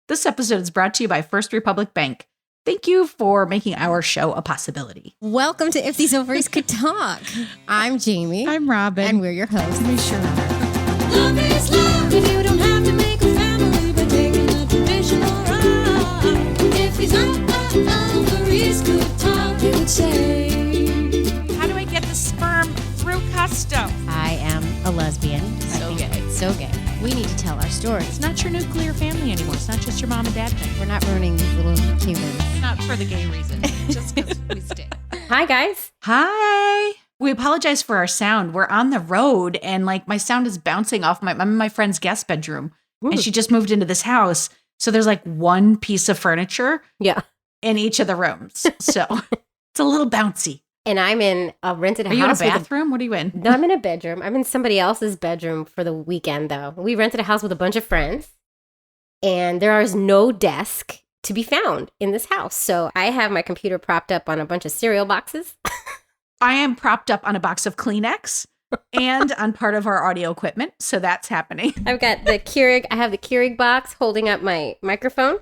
This episode is brought to you by First Republic Bank. Thank you for making our show a possibility. Welcome to If These Ovaries Could Talk. I'm Jamie. I'm Robin. And we're your hosts. We sure are. Love is love, and you don't have to make a family by taking a traditional ride. If these ovaries could talk, they would say. How do I get the sperm through custom? I am a lesbian. So gay. So gay. We need to tell our stories. It's not your nuclear family anymore. It's not just your mom and dad thing. We're not ruining these little humans. Not for the gay reason. Just because we stay. Hi, guys. Hi. We apologize for our sound. We're on the road and like my sound is bouncing off I'm in my friend's guest bedroom. Ooh. And she just moved into this house. So there's like one piece of furniture Yeah. in each of the rooms. So it's a little bouncy. And I'm in a rented Are house. you in a with bathroom? What are you in? No, I'm in a bedroom. I'm in somebody else's bedroom for the weekend, though. We rented a house with a bunch of friends, and there is no desk to be found in this house. So I have my computer propped up on a bunch of cereal boxes. I am propped up on a box of Kleenex and on part of our audio equipment. So that's happening. I've got the Keurig. I have the Keurig box holding up my microphone.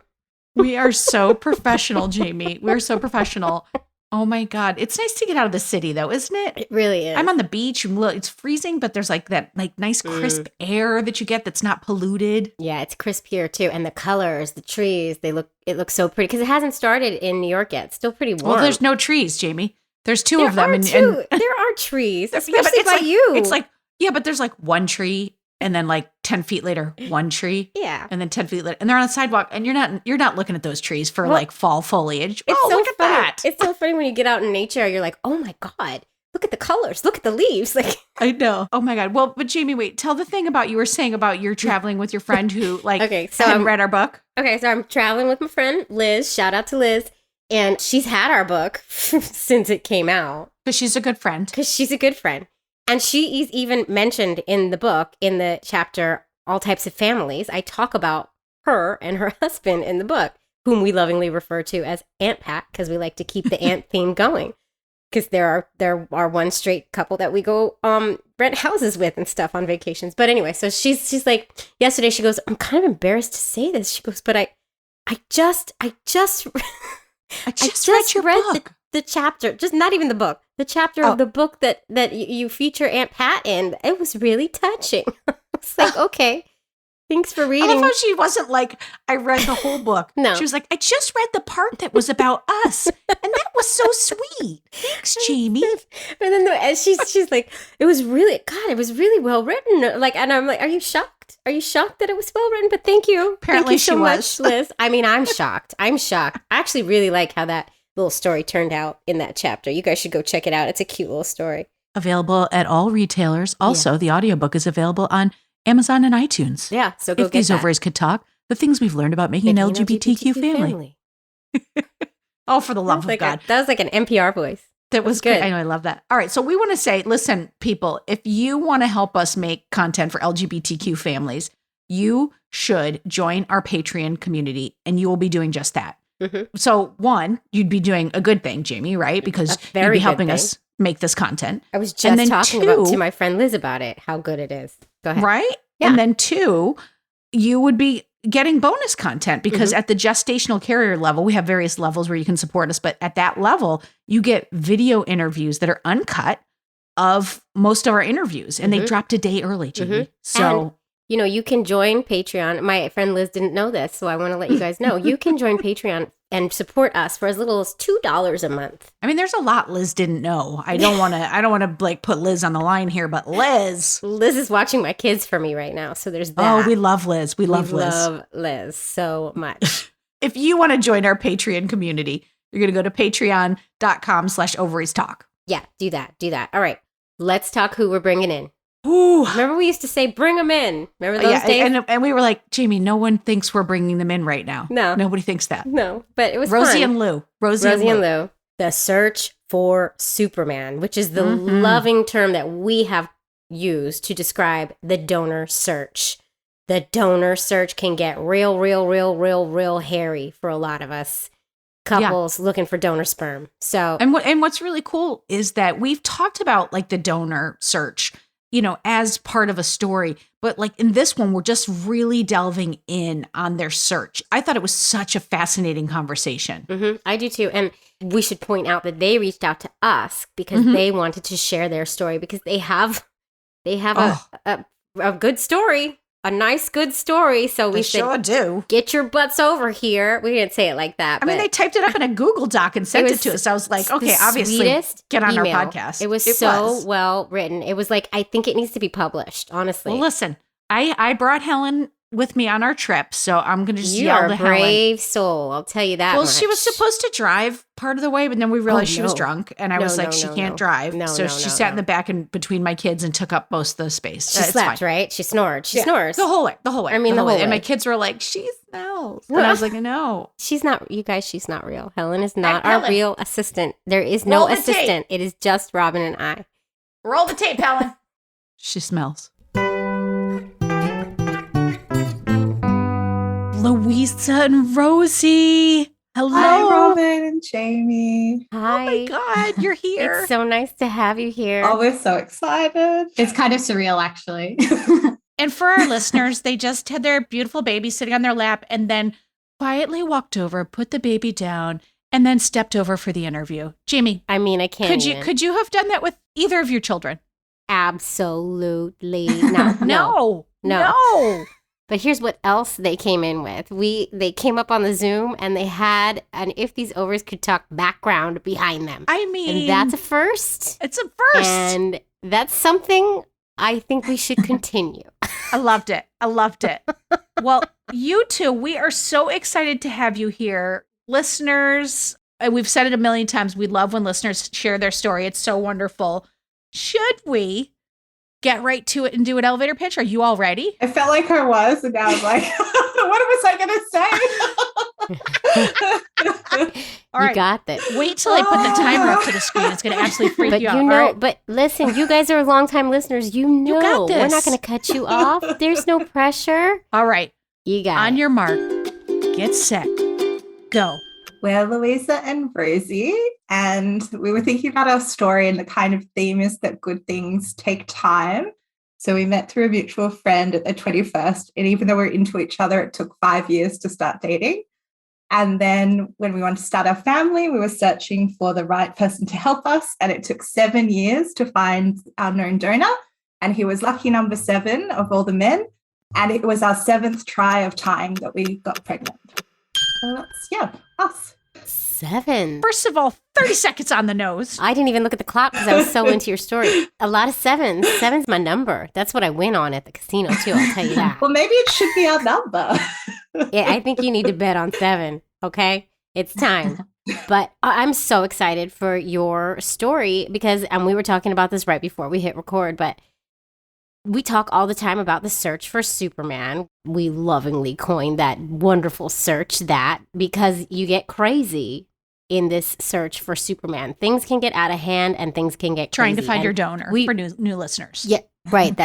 We are so professional, Jamie. We're so professional. Oh my God. It's nice to get out of the city though, isn't it? It really is. I'm on the beach. It's freezing, but there's like that like nice crisp air that you get that's not polluted. Yeah, it's crisp here too. And the colors, the trees, it looks so pretty because it hasn't started in New York yet. It's still pretty warm. Well, there's no trees, Jamie. There's two of them. There are trees, Yeah, especially but it's by like, you. It's like, yeah, but there's like one tree and then like 10 feet later, one tree. Yeah. And then 10 feet later. And they're on a sidewalk and you're not looking at those trees for Well, like fall foliage. It's Oh, so look at funny. that. It's so funny when you get out in nature, you're like, oh my God, look at the colors. Look at the leaves. Like, I know. Oh my God. Well, but Jamie, wait, tell the thing about you were saying about you're traveling with your friend who like Okay, so hadn't I'm- read our book. okay, so I'm traveling with my friend Liz. Shout out to Liz. And she's had our book since it came out. Because she's a good friend. Because she's a good friend. And she is even mentioned in the book, in the chapter, All Types of Families. I talk about her and her husband in the book, whom we lovingly refer to as Aunt Pat, because we like to keep the aunt theme going. Because there are one straight couple that we go rent houses with and stuff on vacations. But anyway, so she's like, yesterday she goes, I'm kind of embarrassed to say this. She goes, but I just read your book. The chapter, just not even the book, the chapter of the book that you feature Aunt Pat in. It was really touching. It's like, okay, thanks for I reading. love how she wasn't like, I read the whole book. No. She was like, I just read the part that was about us. And that was so sweet. Thanks, Jamie. But then as she's like, it was really well written. Like, and I'm like, are you shocked? Are you shocked that it was well written? But thank you. Apparently thank you she so was. much, Liz. I mean, I'm shocked. I actually really like how that little story turned out in that chapter. You guys should go check it out. It's a cute little story. Available at all retailers. Also, the audiobook is available on Amazon and iTunes. Yeah, so go If get these that. ovaries could talk, the things we've learned about making an LGBTQ family. Oh, for the love of God. That was like an NPR voice. That was good. good. I know, I love that. All right, so we want to say, listen, people, if you want to help us make content for LGBTQ families, you should join our Patreon community, and you will be doing just that. Mm-hmm. So, one, you'd be doing a good thing, Jamie, right? Because A you'd very be good helping thing. us make this content, I was And just then talking two- to my friend Liz about it, how good it is. Go ahead. right? Yeah. And then two, you would be getting bonus content because Mm-hmm. at the gestational carrier level, we have various levels where you can support us. But at that level, you get video interviews that are uncut of most of our interviews, and they dropped a day early, Jamie. So You know, you can join Patreon. My friend Liz didn't know this, so I want to let you guys know. You can join Patreon and support us for as little as $2 a month. I mean, there's a lot Liz didn't know. I don't want to like put Liz on the line here, but Liz. Liz is watching my kids for me right now, so there's that. Oh, we love Liz. We love Liz. love Liz so much. If you want to join our Patreon community, you're going to go to patreon.com/ovariestalk. Yeah, do that. All right, let's talk who we're bringing in. Ooh. Remember we used to say, bring them in. Remember those days? And we were like, Jamie, no one thinks we're bringing them in right now. No. Nobody thinks that. No, but it was Rosie fun. and Lou. Rosie and Lou. The search for Superman, which is the loving term that we have used to describe the donor search. The donor search can get real hairy for a lot of us. Couples looking for donor sperm. So And what's really cool is that we've talked about like the donor search, as part of a story. But like in this one, we're just really delving in on their search. I thought it was such a fascinating conversation. I do too. And we should point out that they reached out to us because they wanted to share their story because they have a good story. A nice, good story. So we sure do. Get your butts over here. We didn't say it like that. I mean, they typed it up in a Google Doc and sent it to us. I was like, okay, obviously, get on email. our podcast. It was so well written. It was like, I think it needs to be published, honestly. Well, listen, I brought Helen with me on our trip, so I'm going to just you yell are to a Helen. brave soul. I'll tell you that Well, much. she was supposed to drive part of the way, but then we realized she was drunk, and I was like, she can't drive. So she sat in the back and between my kids and took up most of the space. She slept, right? She snored. She snores. The whole way. I mean, the whole way. And my kids were like, she smells. And I was like, no. She's not, you guys, she's not real. Helen is not our real assistant. There is no assistant. It is just Robin and I. Roll the tape, Helen. She smells. Louisa and Rosie. Hello. Hi, Robin and Jamie. Hi. Oh my God, you're here. It's so nice to have you here. Oh, we're so excited. It's kind of surreal, actually. And for our listeners, they just had their beautiful baby sitting on their lap and then quietly walked over, put the baby down, and then stepped over for the interview. Jamie, I mean, I can't. Could you have done that with either of your children? Absolutely not. No. But here's what else they came in with. They came up on the Zoom and they had an If These Overs Could Talk background behind them. I mean, and that's a first. It's a first. And that's something I think we should continue. I loved it. Well, you two, we are so excited to have you here. Listeners, we've said it a million times. We love when listeners share their story. It's so wonderful. Should we get right to it and do an elevator pitch? Are you all ready? I felt like I was, and now I'm like, what was I going to say? All right. You got this. Wait till I put the timer up to the screen. It's going to absolutely freak But you out. you know, All right. but listen, you guys are longtime listeners. You know, got this. we're not going to cut you off. There's no pressure. All right. You got On it. your mark, get set, go. We're Louisa and Rosie, and we were thinking about our story, and the kind of theme is that good things take time. So we met through a mutual friend at the 21st, and even though we're into each other, it took 5 years to start dating. And then when we wanted to start our family, we were searching for the right person to help us, and it took 7 years to find our known donor, and he was lucky number 7 of all the men, and it was our 7th try of time that we got pregnant. So that's, us. 7. First of all, 30 seconds on the nose. I didn't even look at the clock because I was so into your story. A lot of 7s. 7's my number. That's what I win on at the casino too. I'll tell you that. Well, maybe it should be our number. Yeah, I think you need to bet on 7. Okay, it's time. But I'm so excited for your story because, and we were talking about this right before we hit record, but we talk all the time about the search for Superman. We lovingly coined that wonderful search that because you get crazy in this search for Superman. Things can get out of hand and things can get Trying to crazy. find And your donor for new listeners. Yeah, right.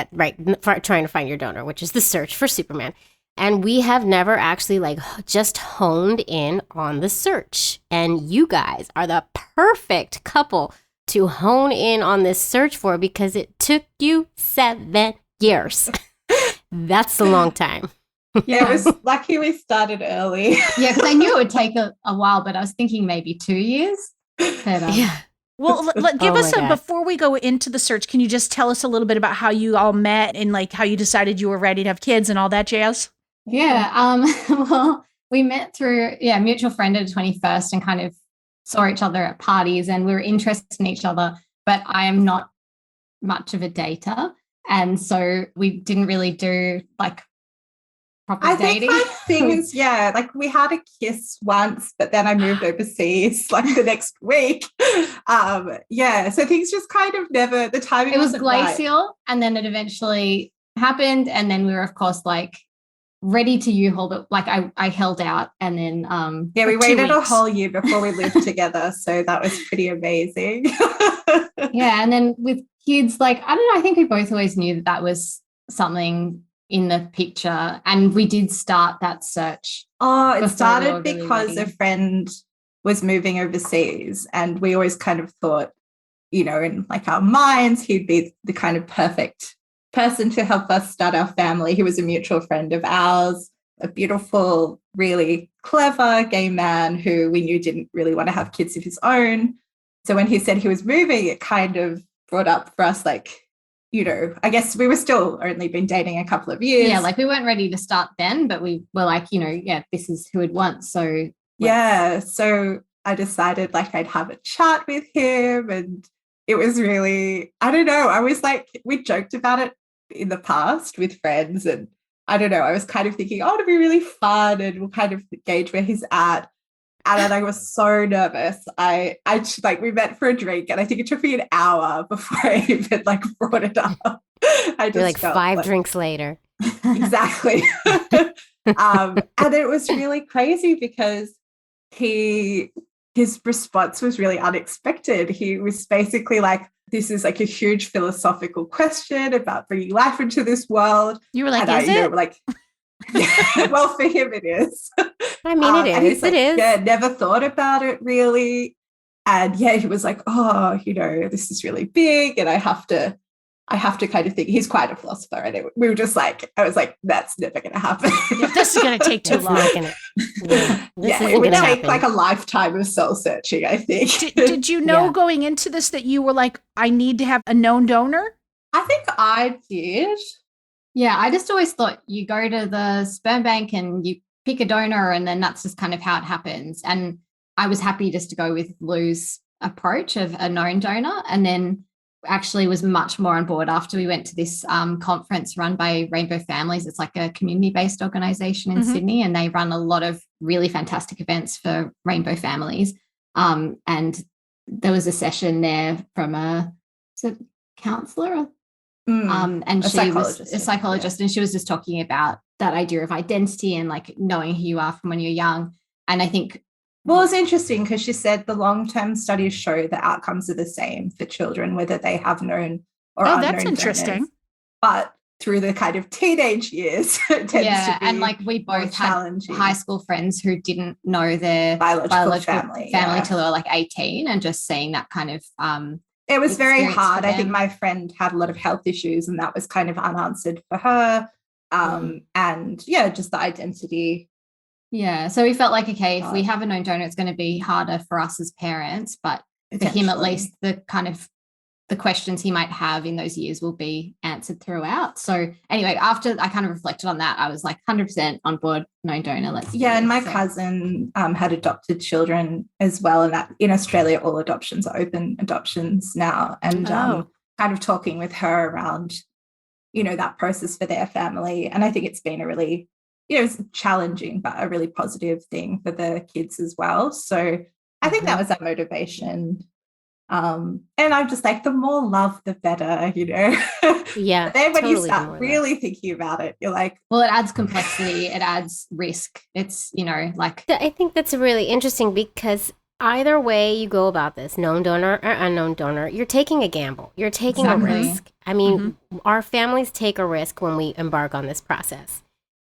Trying to find your donor, which is the search for Superman. And we have never actually just honed in on the search. And you guys are the perfect couple to hone in on this search for because it took you 7 years. That's a long time. Yeah, it was lucky we started early. Yeah, because I knew it would take a while, but I was thinking maybe 2 years. But, Yeah. Well, give Oh us my God. before we go into the search, can you just tell us a little bit about how you all met and how you decided you were ready to have kids and all that jazz? Yeah. Well, we met through a mutual friend at the 21st and kind of saw each other at parties, and we were interested in each other. But I am not much of a dater, and so we didn't really do proper I dating. think my thing is, we had a kiss once, but then I moved overseas the next week. So things just kind of never, the timing It was wasn't right. glacial, and then it eventually happened, and then we were, of course, ready to U-Haul, but I held out, and then Yeah, we 2 waited a weeks. whole year before we lived together, so that was pretty amazing. yeah, and then with kids, I don't know, I think we both always knew that was something in the picture, and we did start that search. Oh, it Before we started were really because a ready. friend was moving overseas, and we always kind of thought, in our minds, he'd be the kind of perfect person to help us start our family. He was a mutual friend of ours, a beautiful, really clever gay man who we knew didn't really want to have kids of his own. So when he said he was moving, it kind of brought up for us, like, you know, I guess we were still only been dating a couple of years. Yeah, like we weren't ready to start then, but we were like, you know, yeah, this is who we'd want. So yeah, so I decided like I'd have a chat with him, and it was really, I don't know, I was like, we joked about it in the past with friends, and I don't know, I was kind of thinking, oh, it'll be really fun and we'll kind of gauge where he's at. And then I was so nervous. I like, we met for a drink, and I think it took me an hour before I even like brought it up. I You're like felt 5 drinks later. exactly. And it was really crazy because his response was really unexpected. He was basically like, this is like a huge philosophical question about bringing life into this world. You were like, and is it? You know, like, yeah, well, for him it is. I mean, it and is. he's like, It is. Yeah, never thought about it really. And yeah, he was like, oh, you know, this is really big, and I have to kind of think. He's quite a philosopher, and we were just like, I was like, that's never going to happen. Yeah, this is going to take too It's long. not gonna. Yeah, this Yeah, isn't it would gonna take happen. like a lifetime of soul searching, I think. Did you know Yeah. going into this that you were like, I need to have a known donor? I think I did. yeah, I just always thought you go to the sperm bank and you pick a donor, and then that's just kind of how it happens. And I was happy just to go with Lou's approach of a known donor, and then actually was much more on board after we went to this conference run by Rainbow Families. It's like a community-based organization in Mhm. Sydney, and they run a lot of really fantastic events for rainbow families. And there was a session there from a counselor, and A she was psychologist, a psychologist, and she was just talking about that idea of identity and like knowing who you are from when you're young. And I think, Well, it's interesting because she said the long-term studies show the outcomes are the same for children, whether they have known or Oh, unknown that's interesting. donors. But through the kind of teenage years, it tends yeah, to be and like we more both had challenging. high school friends who didn't know their biological family. Yeah. till they were like 18, and just seeing that kind of It was very experience for hard. I think them. my friend had a lot of health issues, and that was kind of unanswered for her. And yeah, just the identity. yeah. So we felt like, okay, if we Hard. have a known donor, it's going to be harder for us as parents, but for him at potentially. least the kind of the questions he might have in those years will be answered throughout. So anyway, after I kind of reflected on that, I was like 100% on board known donor. Let's do Yeah, and this. my So- cousin had adopted children as well, and that in Australia all adoptions are open adoptions now, and Oh. kind of talking with her around, you know, that process for their family. And I think it's been a really, you know, it's challenging but a really positive thing for the kids as well. So I think that was our motivation. And I'm just like, the more love the better, you know. Yeah, But then when totally you the start more love. really thinking about it, you're like, well, it adds complexity, it adds risk. It's, you know, like I think that's really interesting because either way you go about this, known donor or unknown donor, you're taking a gamble. You're taking Exactly. a risk. I mean, our families take a risk when we embark on this process.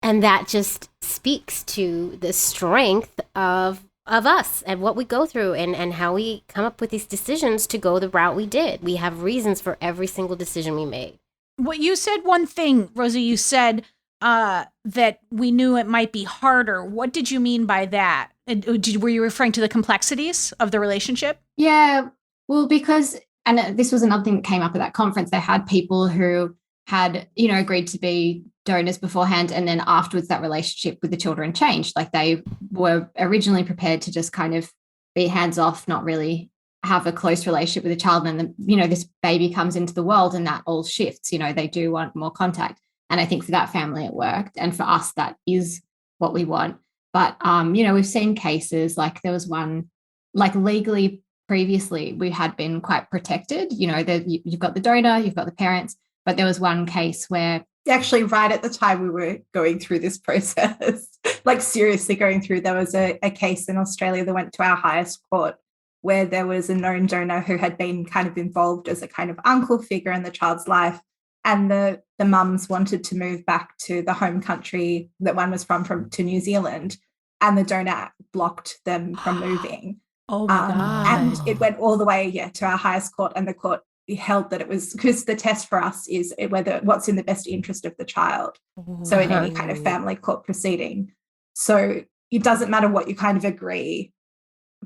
And that just speaks to the strength of us and what we go through and how we come up with these decisions to go the route we did. We have reasons for every single decision we made. What you said, one thing, Rosie, you said that we knew it might be harder. What did you mean by that? Were you referring to the complexities of the relationship? yeah, well, because, and this was another thing that came up at that conference, they had people who had, you know, agreed to be donors beforehand, and then afterwards that relationship with the children changed. Like they were originally prepared to just kind of be hands off, not really have a close relationship with the child, and then, you know, this baby comes into the world and that all shifts. You know, they do want more contact, and I think for that family it worked, and for us that is what we want. But you know, we've seen cases like there was one, like legally previously we had been quite protected. You know, you've got the donor, you've got the parents, but there was one case where actually right at the time we were going through this process, like seriously going through, there was a case in Australia that went to our highest court where there was a known donor who had been kind of involved as a kind of uncle figure in the child's life. And the mums wanted to move back to the home country that one was from to New Zealand. And the donor blocked them from moving. Oh my God. And it went all the way to our highest court, and the court held that it was because the test for us is whether what's in the best interest of the child. So in any kind of family court proceeding. So it doesn't matter what you kind of agree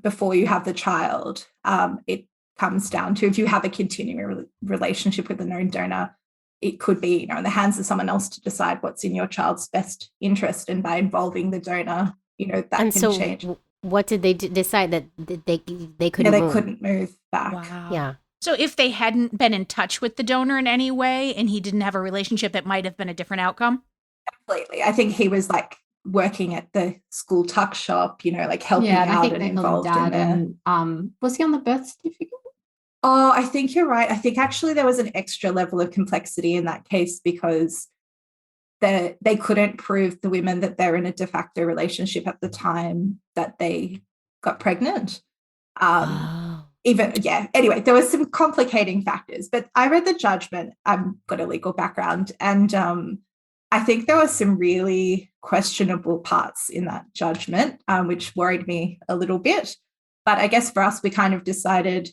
before you have the child. It comes down to if you have a continuing relationship with a known donor, it could be, in the hands of someone else to decide what's in your child's best interest. And by involving the donor, that And can so change. what did they decide that they couldn't Yeah, they move? couldn't move back. Wow. Yeah. So if they hadn't been in touch with the donor in any way and he didn't have a relationship, it might have been a different outcome. Completely. I think he was like working at the school tuck shop, like helping Yeah, and I out think and they called involved him in dad. there. And was he on the birth certificate? Oh, I think you're right. I think actually there was an extra level of complexity in that case because they couldn't prove the women that they're in a de facto relationship at the time that they got pregnant. Anyway, there were some complicating factors, but I read the judgment. I've got a legal background, and I think there were some really questionable parts in that judgment, which worried me a little bit. But I guess for us, we kind of decided,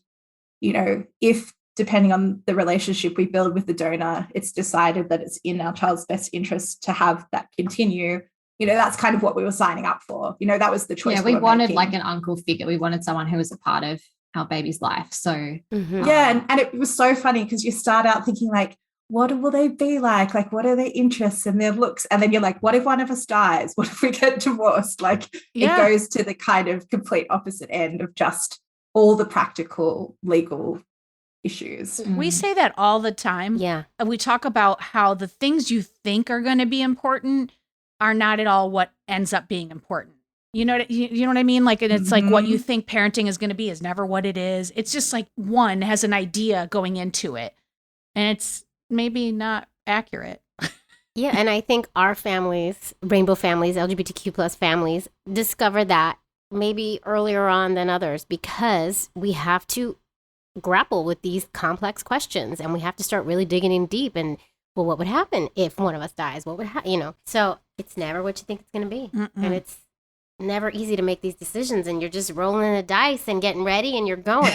if depending on the relationship we build with the donor, it's decided that it's in our child's best interest to have that continue. That's kind of what we were signing up for. That was the choice. Yeah, we wanted like an uncle figure. We wanted someone who was a part of our baby's life. So yeah, and it was so funny because you start out thinking like, what will they be like? Like, what are their interests and their looks? And then you're like, what if one of us dies? What if we get divorced? Like, it goes to the kind of complete opposite end of just all the practical legal issues. We say that all the time. Yeah. And we talk about how the things you think are going to be important are not at all what ends up being important. You know what I mean? Like, and it's like what you think parenting is going to be is never what it is. It's just like one has an idea going into it, and it's maybe not accurate. Yeah, and I think our families, rainbow families, LGBTQ plus families, discover that maybe earlier on than others because we have to grapple with these complex questions and we have to start really digging in deep and, well, what would happen if one of us dies? What would happen? So it's never what you think it's going to be. And it's never easy to make these decisions and you're just rolling the dice and getting ready and you're going.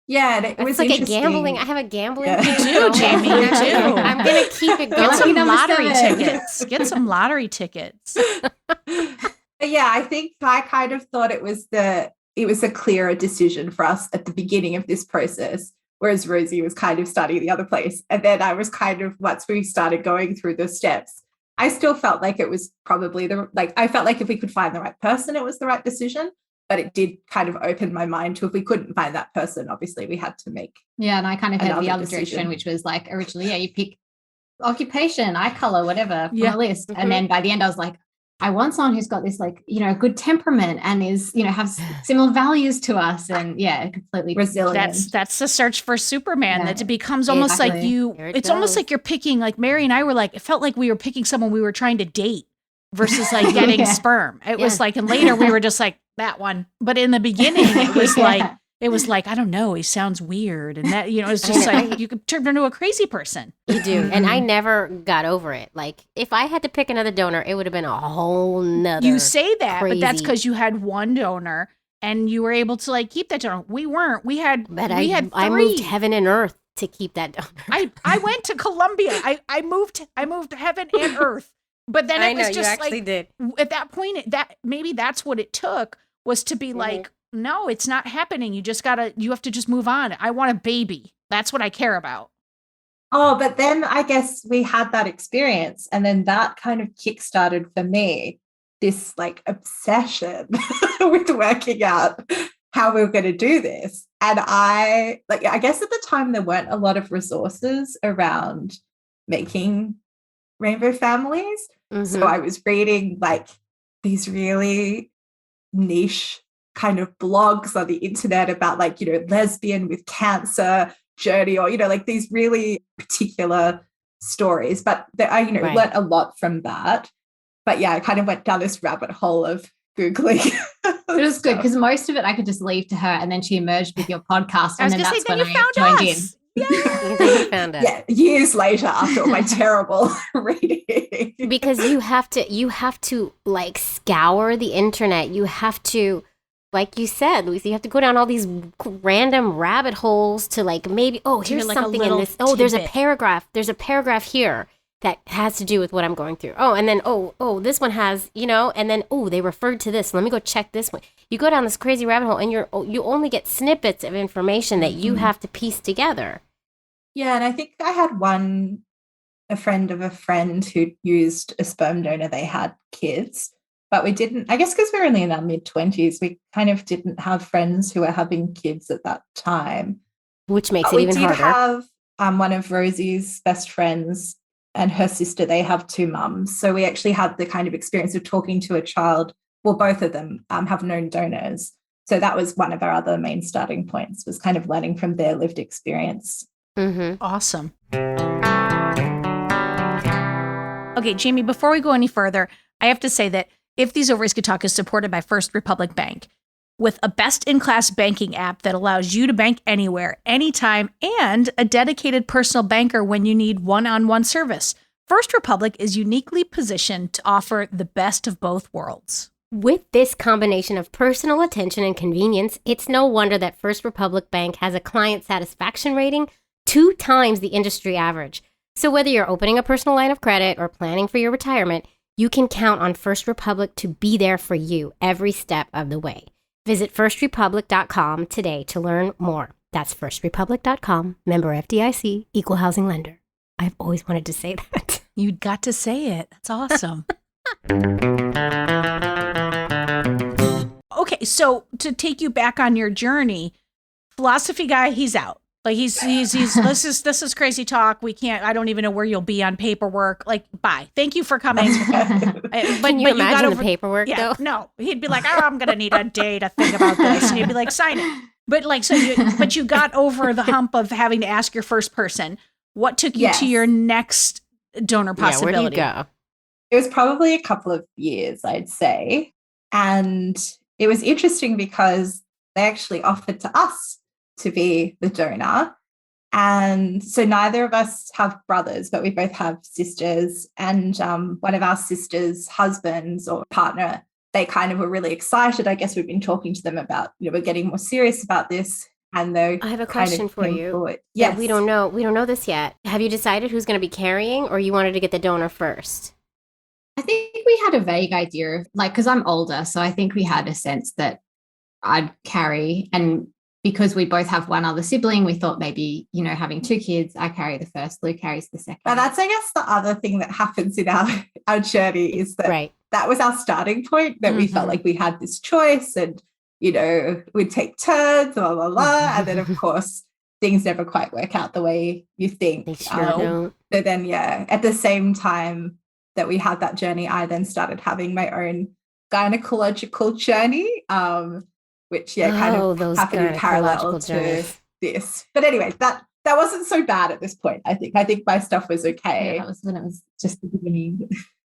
Yeah, and it It's was like a interesting. gambling. I have a gambling. Yeah. game, You do, Jamie, you do. I'm going to keep it Get going. some number lottery 7. tickets. Get some lottery tickets. But yeah, I think I kind of thought it was a clearer decision for us at the beginning of this process, whereas Rosie was kind of studying the other place. And then I was kind of, once we started going through the steps, I still felt like it was probably I felt like if we could find the right person, it was the right decision. But it did kind of open my mind to if we couldn't find that person, obviously we had to make. yeah, and I kind of had the Another other decision. direction, which was like originally, you pick occupation, eye color, whatever from Yeah. a list. And then by the end, I was like, I want someone who's got this like, good temperament and is, has similar values to us. And yeah, completely Resilient. That's the search for Superman. Yeah. That it becomes almost like Exactly. There it it's almost goes. like you're picking, like Mary and I were like, it felt like we were picking someone we were trying to date versus like getting Yeah. sperm. It was Yeah. like, and later we were just like, that one. But in the beginning, it was Yeah. like, I don't know, he sounds weird. And that, it's just I know. like, you could turn into a crazy person. You do. And I never got over it. Like, if I had to pick another donor, it would have been a whole nother. You say that, but that's crazy. because you had one donor and you were able to like keep that donor. We weren't. We had But we had I three. moved heaven and earth to keep that donor. I went to Colombia. I moved heaven and earth. But then it was just like did. at that point maybe that's what it took was to be like, no, it's not happening. You have to just move on. I want a baby. That's what I care about. Oh, but then I guess we had that experience and then that kind of kickstarted for me this like obsession with working out how we were going to do this. And I guess at the time there weren't a lot of resources around making rainbow families. So I was reading like these really niche kind of blogs on the internet about like, lesbian with cancer journey or, like these really particular stories. But I, Right. learned a lot from that. But yeah, I kind of went down this rabbit hole of Googling. It was good because most of it I could just leave to her and then she emerged with your podcast. I was And then gonna that's say, then when you I found joined us. in. You found us. Yeah, years later after all my terrible reading. Because you have to like scour the internet. You have to like you said, Lucy, you have to go down all these random rabbit holes to like maybe, oh, To here's like a something in little this. Oh, there's a tidbit. paragraph. There's a paragraph here that has to do with what I'm going through. Oh, and then, oh, this one has, and then, oh, they referred to this. Let me go check this one. You go down this crazy rabbit hole and you only get snippets of information that you have to piece together. Yeah, and I think I had a friend of a friend who used a sperm donor. They had kids, but we didn't, I guess because we were only in our mid-20s, we kind of didn't have friends who were having kids at that time. Which makes But it even we did harder. have one of Rosie's best friends and her sister, they have two mums. So we actually had the kind of experience of talking to a child. Well, both of them have known donors. So that was one of our other main starting points, was kind of learning from their lived experience. Mm-hmm. Awesome. Okay, Jamie, before we go any further, I have to say that If These Ovaries Could Talk is supported by First Republic Bank, with a best-in-class banking app that allows you to bank anywhere, anytime, and a dedicated personal banker when you need one-on-one service. First Republic is uniquely positioned to offer the best of both worlds. With this combination of personal attention and convenience, it's no wonder that First Republic Bank has a client satisfaction rating 2 times the industry average. So whether you're opening a personal line of credit or planning for your retirement, you can count on First Republic to be there for you every step of the way. Visit firstrepublic.com today to learn more. That's firstrepublic.com, member FDIC, equal housing lender. I've always wanted to say that. You got to say it. That's awesome. Okay, so to take you back on your journey, philosophy guy, he's out. Like he's this is crazy talk. I don't even know where you'll be on paperwork. Like, bye. Thank you for coming. But Can you imagine the paperwork though? No, he'd be like, oh, I'm gonna need a day to think about this, and he'd be like, sign it. But like, but you got over the hump of having to ask your first person. What took you to your next donor possibility? Yeah, where do you go? It was probably a couple of years, I'd say. And it was interesting because they actually offered to us to be the donor. And so neither of us have brothers, but we both have sisters. And one of our sisters' husbands or partner, they kind of were really excited. I guess we've been talking to them about, we're getting more serious about this. And they I have a question for you. Forward. Yes. Yes. We don't know this yet. Have you decided who's going to be carrying, or you wanted to get the donor first? I think we had a vague idea of, like, because I'm older, so I think we had a sense that I'd carry. And because we both have one other sibling, we thought maybe, having 2 kids, I carry the first, Lou carries the second. But that's, I guess, the other thing that happens in our journey is that that was our starting point, that we felt like we had this choice and, we'd take turns, blah, blah, blah. And then, of course, things never quite work out the way you think. They sure don't. So then, at the same time that we had that journey, I then started having my own gynecological journey, which kind of happened in parallel to this. But anyway, that wasn't so bad at this point. I think my stuff was okay. Yeah, that was when it was just the beginning.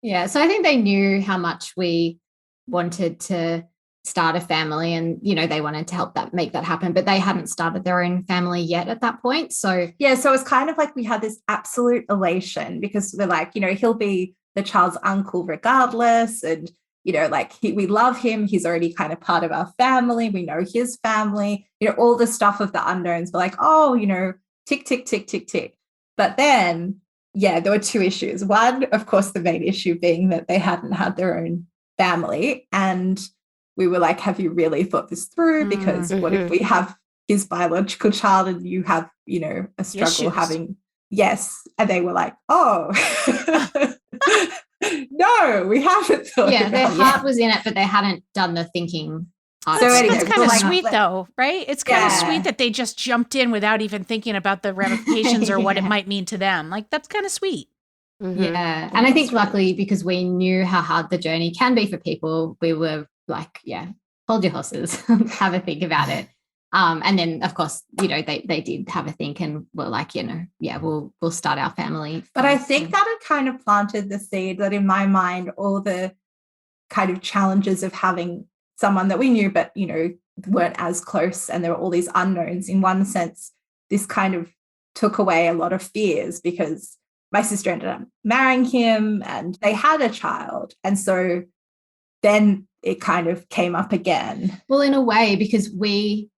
Yeah, so I think they knew how much we wanted to start a family, and they wanted to help make that happen, but they hadn't started their own family yet at that point. So so it was kind of like we had this absolute elation because we're like, he'll be the child's uncle regardless, and we love him. He's already kind of part of our family. We know his family, all the stuff of the unknowns. We're like, oh, tick, tick, tick, tick, tick. But then, there were 2 issues. One, of course, the main issue being that they hadn't had their own family. And we were like, have you really thought this through? Because what if we have his biological child and you have, a struggle having, And they were like, oh, no, we haven't thought about their heart was in it, but they hadn't done the thinking. So anyway, that's kind of sweet though, right? It's kind of sweet that they just jumped in without even thinking about the ramifications or what it might mean to them. Like, that's kind of sweet. Mm-hmm. Yeah. And I think luckily, because we knew how hard the journey can be for people, we were like, hold your horses, have a think about it. And then, of course, they did have a think and were like, we'll start our family. But I think that it kind of planted the seed that in my mind, all the kind of challenges of having someone that we knew, but, weren't as close, and there were all these unknowns. In one sense, this kind of took away a lot of fears because my sister ended up marrying him and they had a child. And so then it kind of came up again. Well, in a way, because we,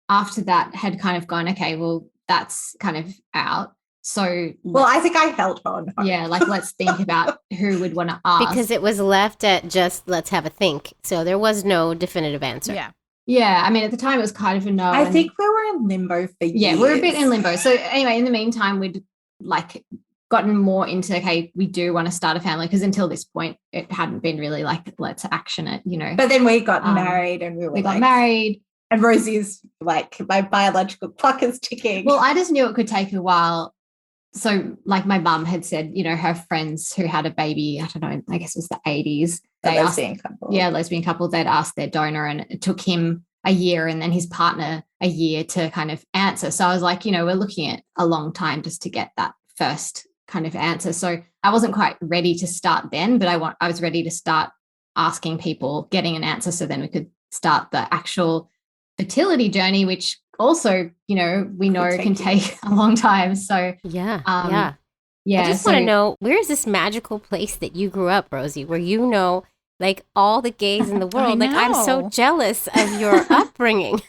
after that, had kind of gone, okay, well, that's kind of out. So, Well, I think I held on. yeah, like let's think about who would want to ask. Because it was left at just let's have a think. So there was no definitive answer. Yeah. Yeah, I mean, at the time it was kind of a no. I and- think we were in limbo for years. yeah, we're a bit in limbo. So anyway, in the meantime, we'd like gotten more into, okay, we do want to start a family, because until this point, it hadn't been really like, let's action it, you know. But then we got married and we got married. And Rosie's like, my biological clock is ticking. Well, I just knew it could take a while. So like my mum had said, you know, her friends who had a baby, I don't know, I guess it was the 80s. They asked, lesbian couple, they'd asked their donor, and it took him a year and then his partner a year to kind of answer. So I was like, you know, we're looking at a long time just to get that first kind of answer. So I wasn't quite ready to start then, but I was ready to start asking people, getting an answer, so then we could start the actual fertility journey, which also, you know, we know can take a long time. So Yeah. yeah. I just want to know, where is this magical place that you grew up, Rosie, where you know like all the gays in the world? Like, I'm so know. jealous of your upbringing.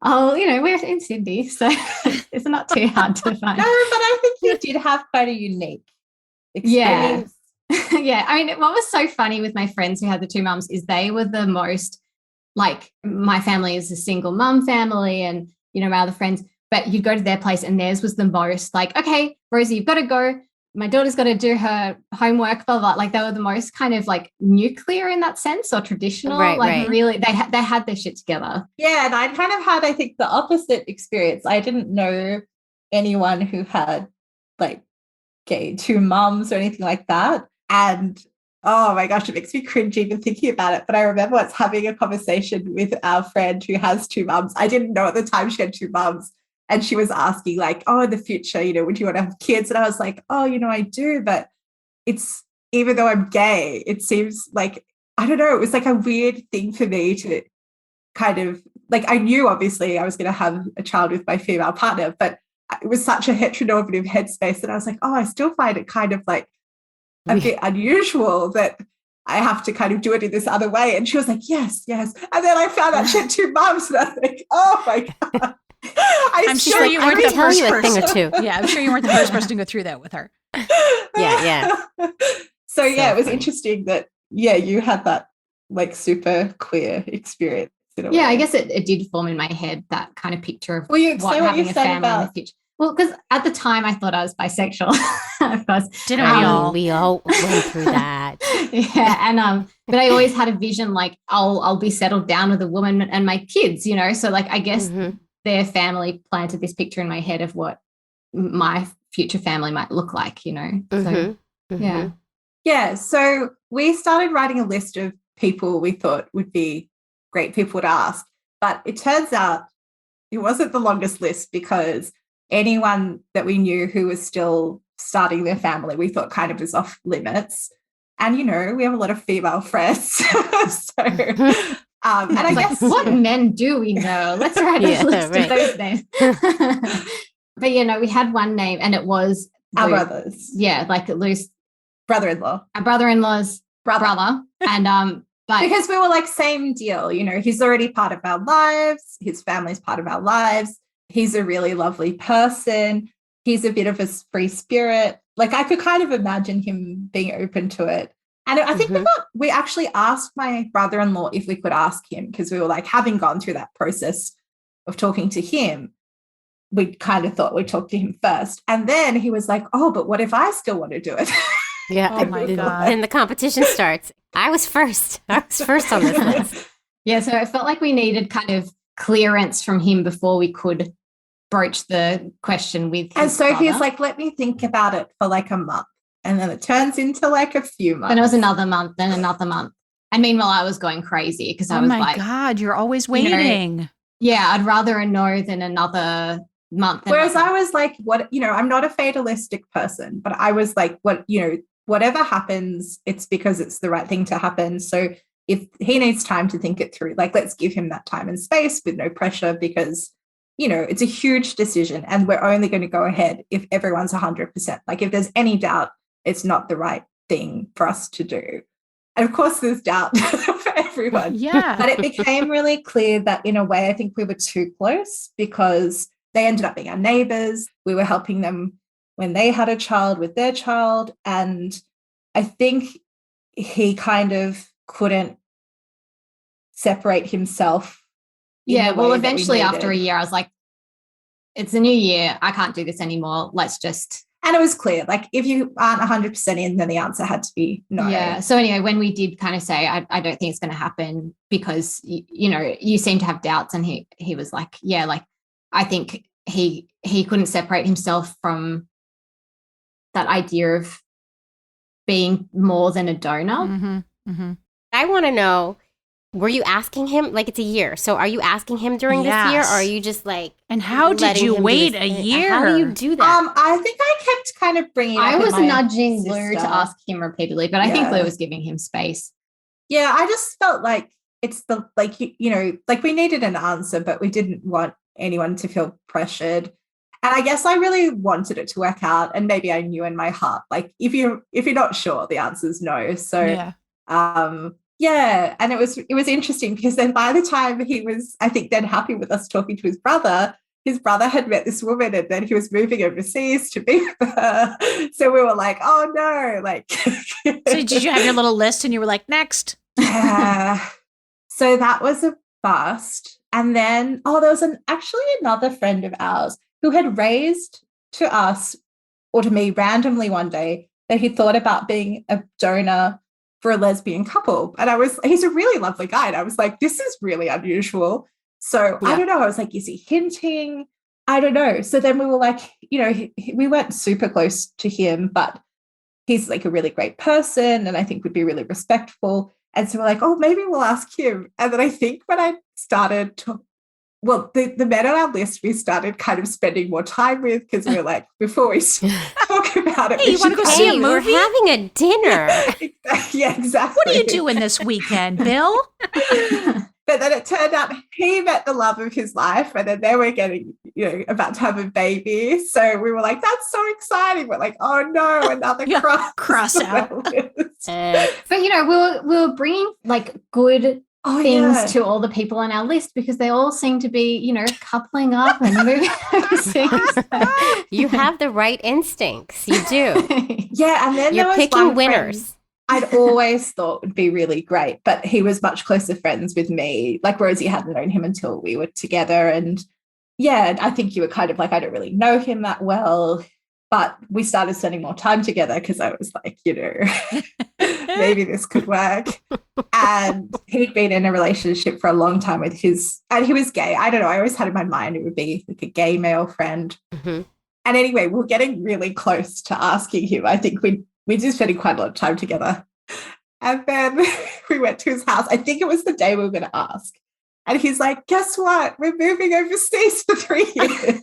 Oh, you know, we're in Sydney, so it's not too hard to find. No, but I think you did have quite a unique Yeah. experience. Yeah. I mean, what was so funny with my friends who had the two mums is they were the most, like, my family is a single mum family, and, you know, my other friends, but you'd go to their place and theirs was the most like, okay, Rosie, you've got to go. My daughter's got to do her homework, blah, blah. Like, they were the most kind of like nuclear in that sense, or traditional. Right, like right. really, they had their shit together. Yeah, and I kind of had, I think, the opposite experience. I didn't know anyone who had like gay two mums or anything like that. And oh my gosh, it makes me cringe even thinking about it. But I remember once having a conversation with our friend who has two mums. I didn't know at the time she had two mums. And she was asking like, oh, in the future, you know, would you want to have kids? And I was like, oh, you know, I do. But it's, even though I'm gay, it seems like, I don't know, it was like a weird thing for me to kind of, like, I knew obviously I was going to have a child with my female partner, but it was such a heteronormative headspace that I was like, oh, I still find it kind of like a bit unusual that I have to kind of do it in this other way. And she was like, yes, yes. And then I found out she had two mums, and I was like, oh my God. I'm sure you weren't the tell first you a thing person. or two. Yeah, I'm sure you weren't the first person to go through that with her. Yeah. So yeah, it was funny. interesting that, yeah, you had that like super queer experience. In a Yeah, way. I guess it did form in my head, that kind of picture of Will you say what having you a said family in the about? future. Well, because at the time I thought I was bisexual, of course. Didn't we all? We all went through that. Yeah, and but I always had a vision like I'll be settled down with a woman and my kids, you know. So like I guess Mhm. their family planted this picture in my head of what my future family might look like, you know. So Mhm. Mhm. yeah. Yeah, so we started writing a list of people we thought would be great people to ask. But it turns out it wasn't the longest list, because anyone that we knew who was still starting their family, we thought kind of was off limits. And, you know, we have a lot of female friends. So, and I It's like, guess what men do we know? Let's write a Yeah, list right. of those names. But you know, we had one name, and it was our Lou. brothers, Yeah, like Lou's brother-in-law. our brother-in-law's brother. And but Because we were like, same deal, you know, he's already part of our lives. His family's part of our lives. He's a really lovely person. He's a bit of a free spirit. Like, I could kind of imagine him being open to it. And I think Mhm. we actually asked my brother-in-law if we could ask him, because we were like, having gone through that process of talking to him, we kind of thought we'd talk to him first. And then he was like, oh, but what if I still want to do it? Yeah. Oh my God. Then the competition starts. I was first. I was first on this list. yeah, so it felt like we needed kind of clearance from him before we could broach the question with his And so brother. he's like, let me think about it for like a month. And then it turns into like a few months. Then it was another month, then another month. And meanwhile, I was going crazy because I Oh was my like, God, you're always you know, waiting. yeah, I'd rather a no than another month. Whereas I was like, what, you know, I'm not a fatalistic person, but I was like, what, you know, whatever happens, it's because it's the right thing to happen. So if he needs time to think it through, like, let's give him that time and space with no pressure, because, you know, it's a huge decision and we're only going to go ahead if everyone's 100%. Like, if there's any doubt, it's not the right thing for us to do. And of course, there's doubt for everyone. Yeah. But it became really clear that in a way, I think we were too close because they ended up being our neighbors. We were helping them when they had a child with their child. And I think he kind of couldn't separate himself. Yeah, well, eventually after a year, I was like, it's a new year. I can't do this anymore. Let's just. And it was clear, like, if you aren't 100% in, then the answer had to be no. Yeah. So anyway, when we did kind of say, I don't think it's going to happen because, you know, you seem to have doubts. And he was like, yeah, like, I think he couldn't separate himself from that idea of being more than a donor. Mm-hmm. Mm-hmm. I want to know, were you asking him, like, it's a year, so are you asking him during this year, or are you just like, and how did letting you him do wait his a thing? year? How do you do that? I think I kept kind of bringing I up was with my nudging Lou sister. to ask him repeatedly, but I think Yeah. Lou was giving him space. Yeah, I just felt like it's the, like, you know, like we needed an answer, but we didn't want anyone to feel pressured. And I guess I really wanted it to work out. And maybe I knew in my heart, like, if you're not sure, the answer's no. So yeah. And it was interesting because then by the time he was, I think, then happy with us talking to his brother had met this woman and then he was moving overseas to be with her. So we were like, oh no, like. So did you have your little list and you were like, next? Yeah. So that was a bust. And then, there was actually another friend of ours who had raised to us or to me randomly one day that he thought about being a donor for a lesbian couple. And he's a really lovely guy. And I was like, this is really unusual. So I don't know. I was like, is he hinting? I don't know. So then we were like, you know, we weren't super close to him, but he's like a really great person. And I think would be really respectful. And so we're like, maybe we'll ask him. And then I think when I started to, the men on our list, we started kind of spending more time with because we were like, before we talk about it, Hey, you want to go see a movie? We're having a dinner. Yeah, exactly. What are you doing this weekend, Bill? But then it turned out he met the love of his life, and then they were getting, you know, about to have a baby. So we were like, that's so exciting. We're like, oh no, another cross out. But you know, we were bringing like good things to all the people on our list because they all seem to be, you know, coupling up and moving overseas. You have the right instincts. You do. Yeah, and then you're picking winners. I'd always thought would be really great, but he was much closer friends with me. Like Rosie hadn't known him until we were together. And yeah, I think you were kind of like, I don't really know him that well, but we started spending more time together because I was like, you know, maybe this could work. And he'd been in a relationship for a long time with and he was gay. I don't know. I always had in my mind it would be like a gay male friend. Mm-hmm. And anyway, we're getting really close to asking him. I think we did spending quite a lot of time together. And then we went to his house. I think it was the day we were going to ask. And he's like, guess what? We're moving overseas for 3 years.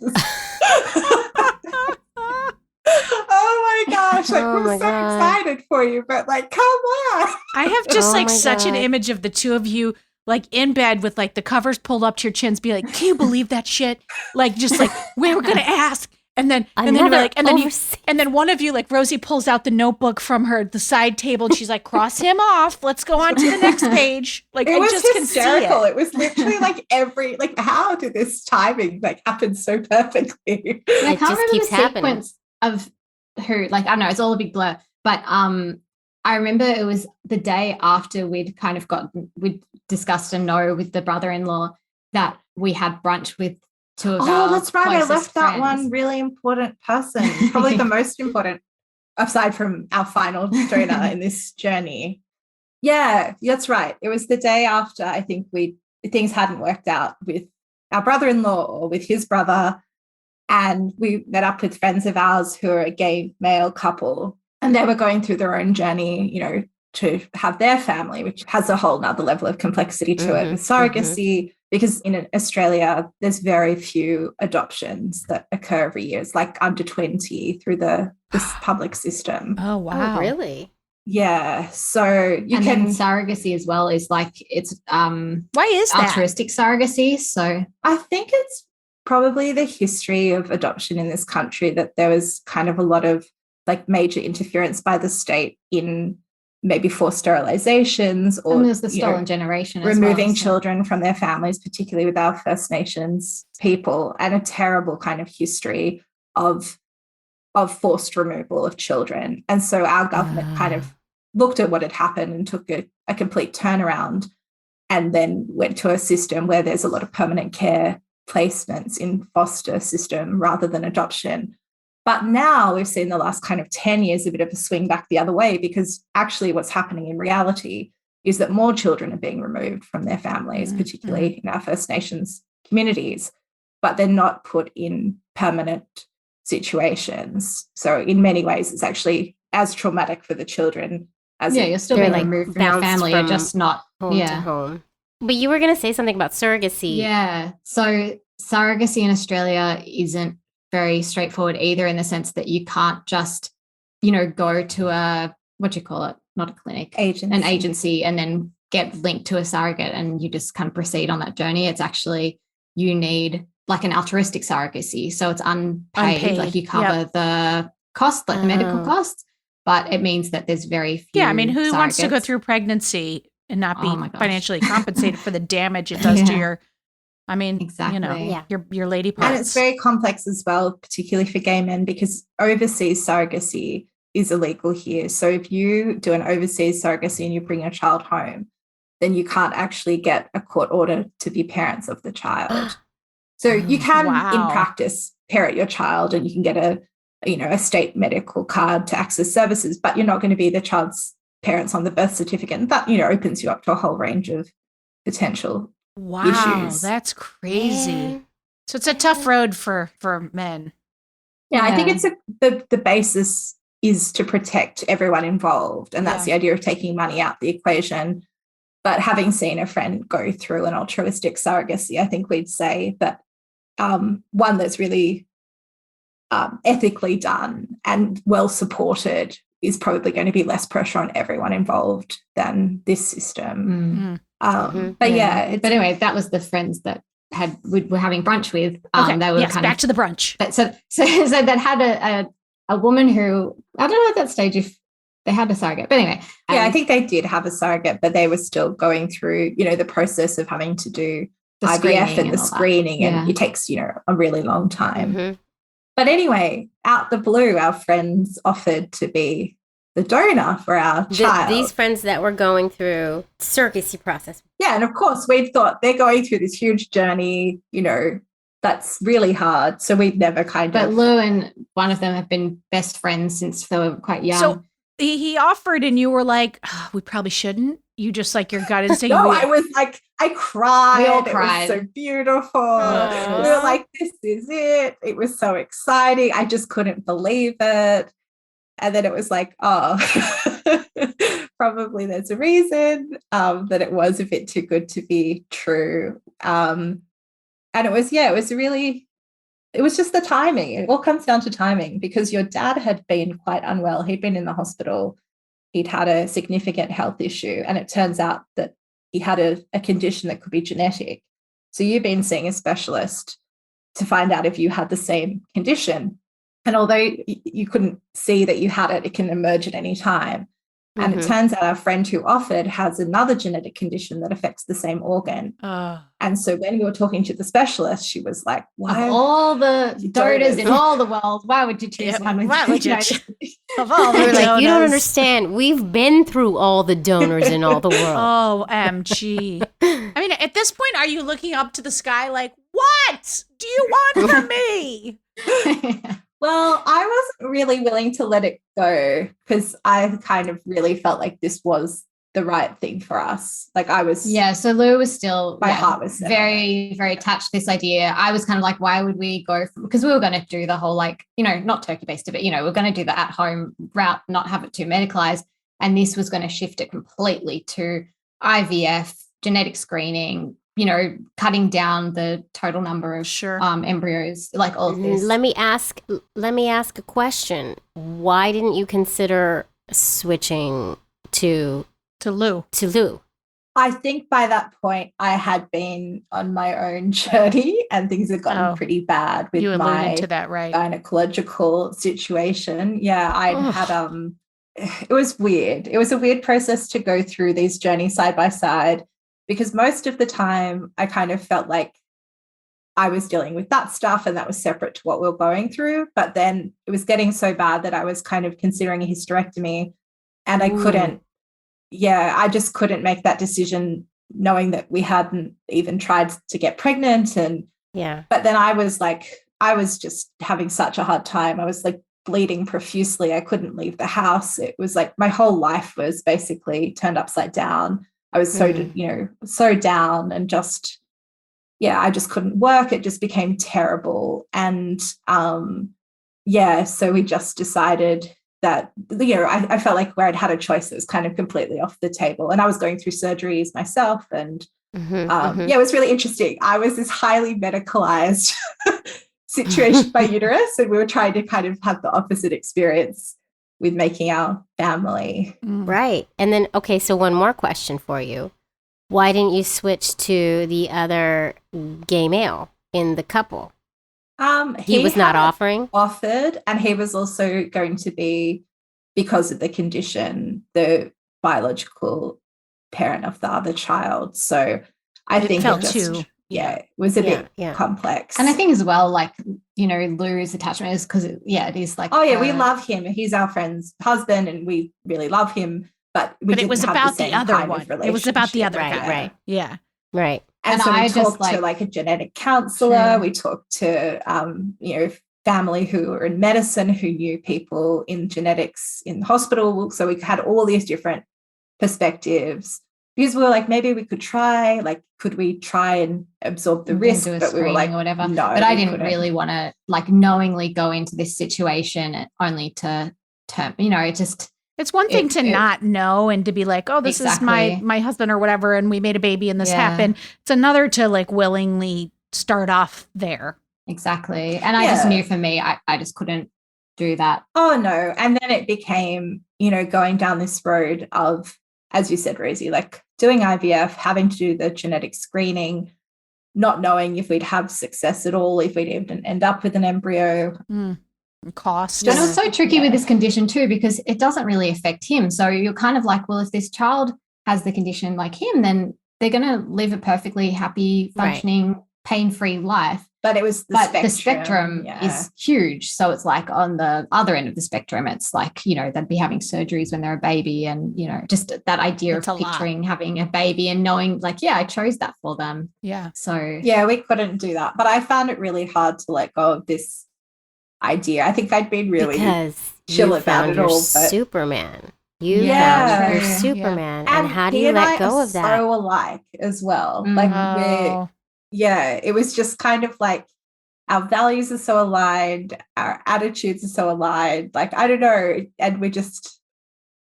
Oh my gosh. Like, we're so excited for you, but like, come on. I have just such an image of the two of you like in bed with like the covers pulled up to your chins, be like, can you believe that shit? Like, just like, we were going to ask. And then we're like, and then one of you, like Rosie, pulls out the notebook from the side table, and she's like, "Cross him off. Let's go on to the next page." Like, it was just hysterical. Can see It was literally like how did this timing like happen so perfectly? I can't remember the sequence of who. Like, I don't know. It's all a big blur. But I remember it was the day after we'd discussed a no with the brother-in-law that we had brunch with. That's right. I left that friends. one really important person, probably the most important, aside from our final donor in this journey. Yeah, that's right. It was the day after I think things hadn't worked out with our brother-in-law or with his brother, and we met up with friends of ours who are a gay male couple, and they were going through their own journey, you know, to have their family, which has a whole nother level of complexity to it with surrogacy. Because in Australia, there's very few adoptions that occur every year. It's like under 20 through this public system. Oh, wow. Oh, really? Yeah. So then surrogacy as well is like, it's why is that? Altruistic surrogacy. So I think it's probably the history of adoption in this country that there was kind of a lot of like major interference by the state in maybe forced sterilizations or And there's the you know, stolen generation as removing well, so- children from their families, particularly with our First Nations people, and a terrible kind of history of forced removal of children. And so our government kind of looked at what had happened and took a complete turnaround, and then went to a system where there's a lot of permanent care placements in foster system rather than adoption. But now we've seen the last kind of 10 years a bit of a swing back the other way, because actually what's happening in reality is that more children are being removed from their families, particularly in our First Nations communities, but they're not put in permanent situations. So in many ways, it's actually as traumatic for the children as you're still They're, being like, removed from your bounced family. from You're just not home to home. But you were going to say something about surrogacy. Yeah. So surrogacy in Australia isn't very straightforward either, in the sense that you can't just, go to a, what do you call it? Not a clinic, an agency, and then get linked to a surrogate and you just kind of proceed on that journey. It's actually, you need like an altruistic surrogacy. So it's unpaid. Like you cover the cost, like the medical costs, but it means that there's very few. Yeah, I mean, who wants to go surrogates. through pregnancy and not be Oh my gosh. financially compensated for the damage it does to Yeah. your, I mean, Exactly. Yeah. your lady parts. And it's very complex as well, particularly for gay men, because overseas surrogacy is illegal here. So if you do an overseas surrogacy and you bring a child home, then you can't actually get a court order to be parents of the child. So you can, in practice, parent your child, and you can get a state medical card to access services, but you're not going to be the child's parents on the birth certificate. And that, opens you up to a whole range of potential issues. That's crazy. Yeah. So it's a tough road for men. Yeah, I think it's the basis is to protect everyone involved. And that's the idea of taking money out the equation. But having seen a friend go through an altruistic surrogacy, I think we'd say that one that's really ethically done and well supported is probably going to be less pressure on everyone involved than this system. But yeah. But anyway, that was the friends that we were having brunch with. Okay, They were yes, back to the brunch. So that had a woman who, I don't know at that stage if they had a surrogate, but anyway. Yeah, I think they did have a surrogate, but they were still going through, the process of having to do The IVF and the all that. screening, and Yeah. it takes, a really long time. Mhm. But anyway, out the blue, our friends offered to be the donor for our child. These friends that were going through surrogacy process. Yeah, and of course, we thought they're going through this huge journey, that's really hard. So we'd never But Lou and one of them have been best friends since they were quite young. So he offered and you were like, "Oh, we probably shouldn't." You just like your gut instinct. No, I was like, I cried. We all cried. It was so beautiful. Aww. We were like, this is it. It was so exciting. I just couldn't believe it. And then it was like, oh, probably there's a reason that it was a bit too good to be true. And it was just the timing. It all comes down to timing, because your dad had been quite unwell. He'd been in the hospital. He'd had a significant health issue, and it turns out that he had a condition that could be genetic. So you've been seeing a specialist to find out if you had the same condition. And although you couldn't see that you had it, it can emerge at any time. And it turns out our friend who offered has another genetic condition that affects the same organ. And so when we were talking to the specialist, she was like, why? Of all the donors in all the world, why would you choose one with Why would you of all They the were like, you don't donors. understand. We've been through all the donors in all the world. OMG. I mean, at this point, are you looking up to the sky like, what do you want from me? Well, I wasn't really willing to let it go, because I kind of really felt like this was the right thing for us. Like I was. Yeah, so Lou was still My heart was set on very, very attached to this idea. I was kind of like, why would we go because we were going to do the whole not turkey-based, but we're going to do the at-home route, not have it too medicalized. And this was going to shift it completely to IVF, genetic screening, cutting down the total number of embryos, like all of this. Let me ask a question. Why didn't you consider switching to Lou? I think by that point I had been on my own journey, and things had gotten pretty bad with You alluded my to that, right? gynecological situation. Yeah, I'd had it was weird. It was a weird process to go through these journeys side by side, because most of the time I kind of felt like I was dealing with that stuff and that was separate to what we were going through. But then it was getting so bad that I was kind of considering a hysterectomy, and I couldn't, I just couldn't make that decision knowing that we hadn't even tried to get pregnant. And but then I was just having such a hard time. I was like bleeding profusely. I couldn't leave the house. It was like my whole life was basically turned upside down. I was so, so down, and just, I just couldn't work. It just became terrible. And so we just decided that, I felt like where I'd had a choice that was kind of completely off the table. And I was going through surgeries myself. And it was really interesting. I was this highly medicalized situation by uterus, and we were trying to kind of have the opposite experience with making our family. Right. And then, okay, so one more question for you. Why didn't you switch to the other gay male in the couple? He was not offered, and he was also going to be, because of the condition, the biological parent of the other child. So I think it just, it was a bit complex. And I think as well, like, Lou's attachment is because, it is like, we love him. He's our friend's husband, and we really love him. But it was about the other one. It was about the other guy. Right. Yeah. Right. And so we talked to like a genetic counselor. We talked to, family who were in medicine, who knew people in genetics in the hospital. So we had all these different perspectives, because we were like, maybe we could try, like, could we try and absorb the risk? But we were like, or whatever. No, but I didn't really want to like knowingly go into this situation only to term, it just. It's one thing to not know and to be like, oh, this is my husband or whatever, and we made a baby and this happened. It's another to like willingly start off there. Exactly. And I just knew for me, I just couldn't do that. Oh, no. And then it became, going down this road of, as you said, Rosie, like doing IVF, having to do the genetic screening, not knowing if we'd have success at all, if we'd even end up with an embryo. Cost. And it's so tricky with this condition too, because it doesn't really affect him. So you're kind of like, well, if this child has the condition like him, then they're going to live a perfectly happy, functioning, pain-free life. But it was the spectrum is huge. So it's like on the other end of the spectrum, it's like, they'd be having surgeries when they're a baby, and, just that idea of picturing having a baby and knowing like, I chose that for them. Yeah. So we couldn't do that. But I found it really hard to let go of this idea. I think I'd been really chill about it all. But Superman. You found your Superman. And how do you let go of that? So alike as well. Like it was just kind of like our values are so aligned, our attitudes are so aligned. Like, I don't know. And we just,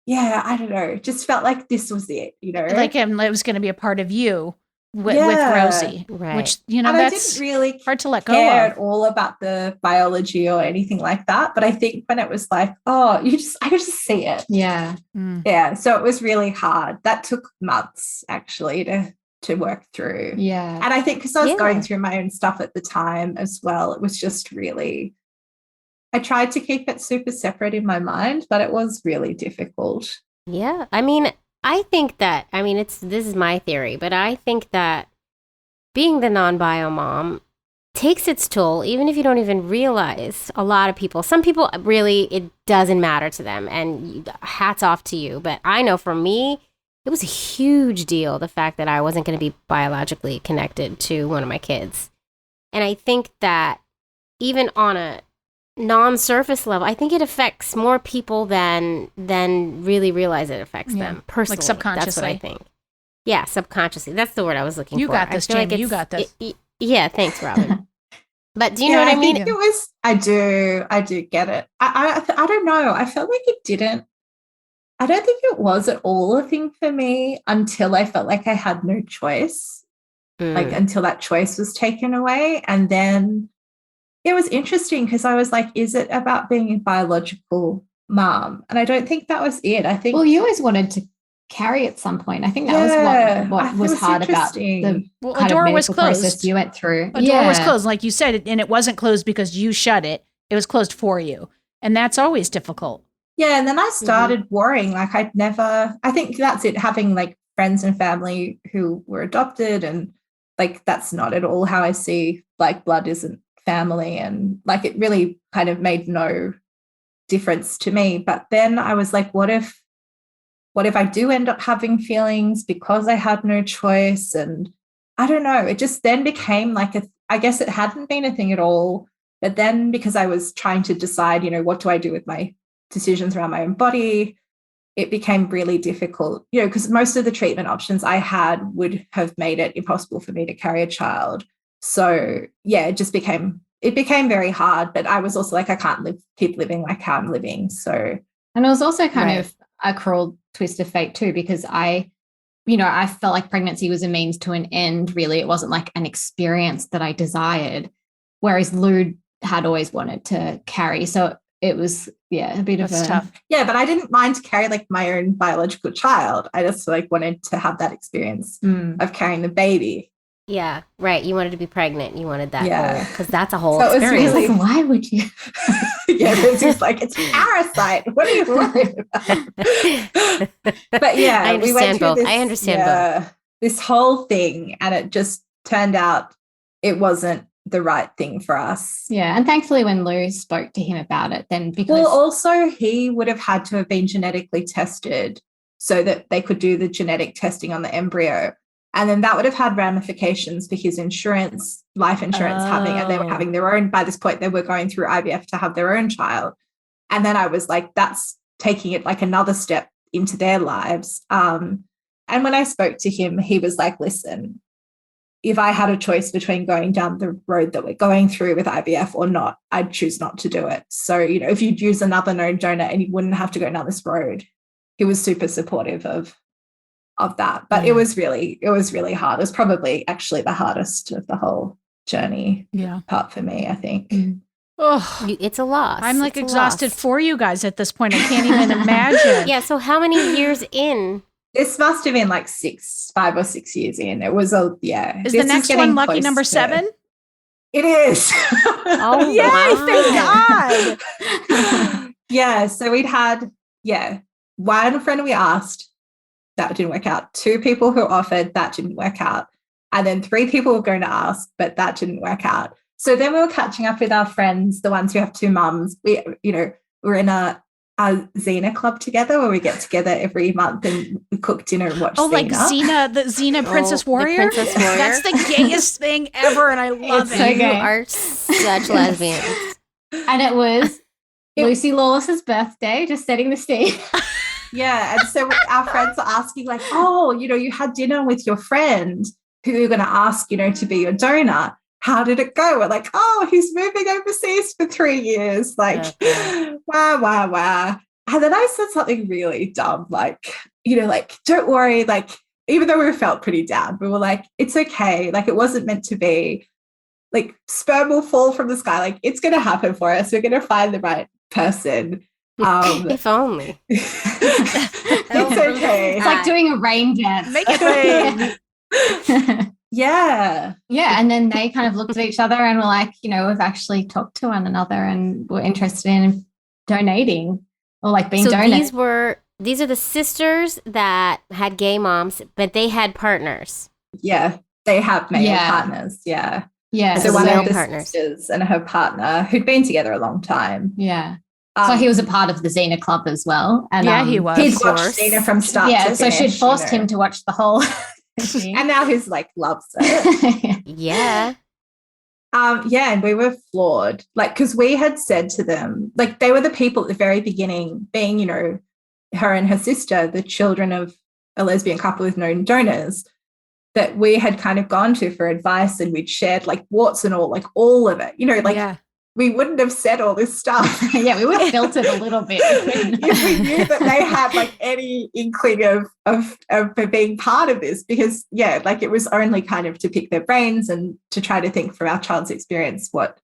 I don't know. It just felt like this was it, Like it was going to be a part of you. With Rosie, which, and that's I didn't really hard to let go care of. At all about the biology or anything like that. But I think when it was like, I could just see it. Yeah. Yeah. So it was really hard. That took months actually to work through. Yeah. And I think because I was going through my own stuff at the time as well, it was just really, I tried to keep it super separate in my mind, but it was really difficult. Yeah. I mean, I think that, this is my theory, but I think that being the non-bio mom takes its toll, even if you don't even realize. A lot of people, some people really, it doesn't matter to them, and hats off to you. But I know for me, it was a huge deal, the fact that I wasn't going to be biologically connected to one of my kids. And I think that even on a non-surface level, I think it affects more people than really realize it affects them personally. Like subconsciously. That's what I think. Yeah, subconsciously. That's the word I was looking you for. Got this, Jamie. You got this. Yeah, thanks, Robin. But do you know what I mean? I do get it. I don't know. I felt like I don't think it was at all a thing for me until I felt like I had no choice, like until that choice was taken away. And then it was interesting because I was like, is it about being a biological mom? And I don't think that was it. I think. Well, you always wanted to carry at some point. I think that was what was hard about the a door was closed. Process you went through. A door was closed, like you said, and it wasn't closed because you shut it. It was closed for you. And that's always difficult. Yeah, and then I started worrying. Like I think that's it, having like friends and family who were adopted, and like that's not at all how I see like blood isn't family, and like it really kind of made no difference to me. But then I was like, what if I do end up having feelings because I had no choice? And I don't know, it just then became like I guess it hadn't been a thing at all. But then because I was trying to decide, what do I do with my decisions around my own body, it became really difficult, because most of the treatment options I had would have made it impossible for me to carry a child. So yeah, it became very hard. But I was also like, I can't keep living like how I'm living. So, and it was also kind of a cruel twist of fate too, because I felt like pregnancy was a means to an end. Really, it wasn't like an experience that I desired, whereas Lou had always wanted to carry. So it was, a bit That's tough. Yeah, but I didn't mind to carry like my own biological child. I just like wanted to have that experience of carrying the baby. Yeah, right. You wanted to be pregnant. You wanted that Yeah. because that's a whole So it was experience. really- like, why would you? Yeah, it's like, it's parasite. What are you worried about? But yeah, I we went understand through both. this, I understand both. this whole thing, and it just turned out it wasn't the right thing for us. Yeah, and thankfully when Lou spoke to him about it, then because Well, also he would have had to have been genetically tested so that they could do the genetic testing on the embryo. And then that would have had ramifications for his insurance, life insurance and they were having their own, by this point, they were going through IVF to have their own child. And then I was like, that's taking it like another step into their lives. And when I spoke to him, he was like, listen, if I had a choice between going down the road that we're going through with IVF or not, I'd choose not to do it. So, if you'd use another known donor and you wouldn't have to go down this road, he was super supportive of that. But it was really hard. It was probably actually the hardest of the whole journey part for me, I think. Oh, It's a loss. I'm like It's a exhausted loss. for you guys at this point. I can't even imagine. Yeah. So how many years in? This must have been like 5 or 6 years in. It was Is the next one lucky number 7? It is. Oh, Yay, thank God. Yeah. So we'd had, one friend we asked, that didn't work out. 2 people who offered, that didn't work out. And then 3 people were going to ask, but that didn't work out. So then we were catching up with our friends, the ones who have 2 mums. We're in a Xena club together where we get together every month and we cook dinner and watch Xena. Like Xena, the Xena Princess Warrior? The Princess Warrior. That's the gayest thing ever, and I love It's it. so You gay. are such lesbians. and it was Lucy Lawless's birthday, just setting the stage. Yeah. And so our friends are asking like, oh, you had dinner with your friend who you're going to ask, to be your donor. How did it go? We're like, oh, he's moving overseas for 3 years. Like, wow. And then I said something really dumb, like, don't worry. Like, even though we felt pretty down, we were like, it's okay. Like, it wasn't meant to be. Like, sperm will fall from the sky. Like, it's going to happen for us. We're going to find the right person. If only. It's okay. It's like doing a rain dance. Make it rain. Yeah. Yeah, and then they kind of looked at each other and were like, we've actually talked to one another and we're interested in donating or like being donors. These are the sisters that had gay moms, but they had partners. Yeah. They have male partners. Yeah. Yeah. So one male of the partners. sisters and her partner who'd been together a long time. Yeah. So he was a part of the Xena Club as well. And he was. He'd Of watched course. Xena from start to Yeah, so finish. she'd forced him to watch the whole thing. And now he's like loves it. Yeah. And we were floored. Like, because we had said to them, like, they were the people at the very beginning, being, her and her sister, the children of a lesbian couple with known donors, that we had kind of gone to for advice, and we'd shared like warts and all, like all of it, we wouldn't have said all this stuff. Yeah, we would have filtered a little bit. If we knew that they had like any inkling of being part of this, because like it was only kind of to pick their brains and to try to think from our child's experience what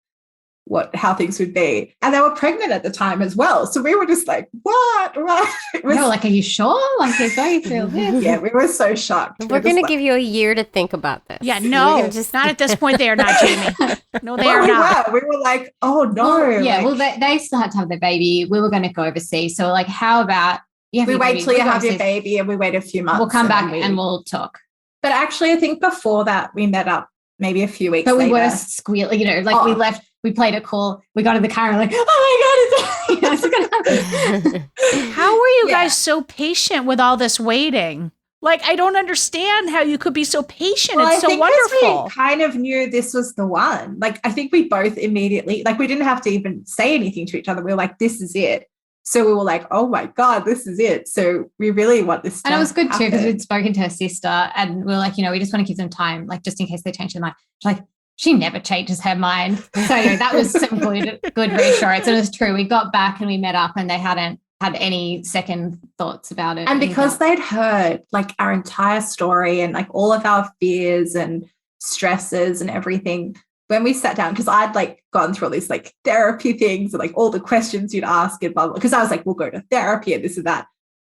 how things would be. And they were pregnant at the time as well. So we were just like, what? It was, They were like, are you sure? Like, you're going through this? yeah, we were so shocked. We're going to give you a year to think about this. Yeah, We're no, gonna just not at this point. They are not, Jamie. No, they are not. We were like, oh no. Well, yeah, like, well, they still had to have their baby. We were going to go overseas. So, like, how about you have we your wait baby, till you we'll go have your overseas. baby and we wait a few months. We'll come back then and we'll talk. But actually, I think before that, we met up maybe a few weeks But we later. were squealing, like we Oh. left, we played a call, we got in the car and we're like, oh my God, it's going to happen. How were you Yeah. guys so patient with all this waiting? Like, I don't understand how you could be so patient. Well, it's I so think 'cause wonderful. we kind of knew this was the one. Like, I think we both immediately, like, we didn't have to even say anything to each other. We were like, this is it. So we were like, oh my God, this is it. So we really want this to And it was good too, because happen. we'd spoken to her sister and we were like, we just want to give them time, like just in case they change their mind. She's like, she never changes her mind. So that was some good reassurance. And it was true. We got back and we met up and they hadn't had any second thoughts about it. And because they'd heard like our entire story and like all of our fears and stresses and everything, when we sat down, because I'd like gone through all these like therapy things and like all the questions you'd ask and blah, blah, because I was like, we'll go to therapy and this and that.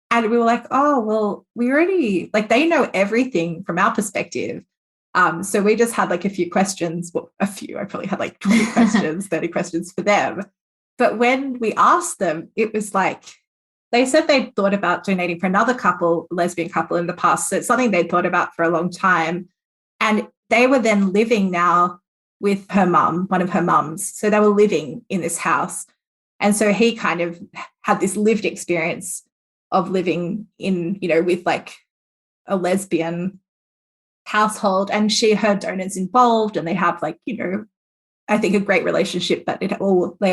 And we were like, oh, well, we already, like, they know everything from our perspective. So we just had like a few questions, well, a few, I probably had like 20 questions, 30 questions for them. But when we asked them, it was like, they said they'd thought about donating for another couple, lesbian couple in the past. So it's something they'd thought about for a long time. And they were then living now with her mum, one of her mums. So they were living in this house. And so he kind of had this lived experience of living in, with like a lesbian household. And her donor's involved and they have like, I think a great relationship, but they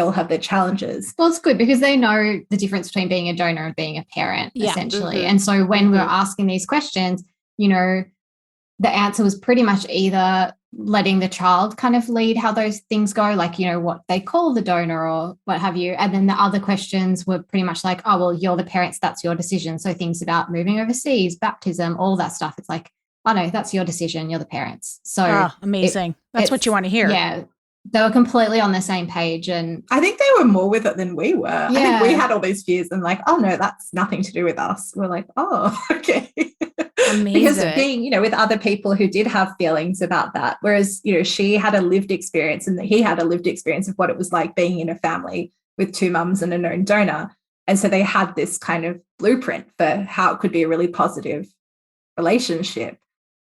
all have their challenges. Well, it's good because they know the difference between being a donor and being a parent, Yeah. essentially. Mhm. And so when we were Mhm. asking these questions, the answer was pretty much either letting the child kind of lead how those things go, like, what they call the donor or what have you. And then the other questions were pretty much like, oh, well, you're the parents, that's your decision. So things about moving overseas, baptism, all that stuff. It's like, oh, no, that's your decision. You're the parents. So Oh, amazing. That's what you want to hear. Yeah. They were completely on the same page. And I think they were more with it than we were. I think Yeah. we had all these fears and like, oh no, that's nothing to do with us. We're like, oh, okay. Because Amazing. being, with other people who did have feelings about that, whereas, she had a lived experience and he had a lived experience of what it was like being in a family with two mums and a known donor. And so they had this kind of blueprint for how it could be a really positive relationship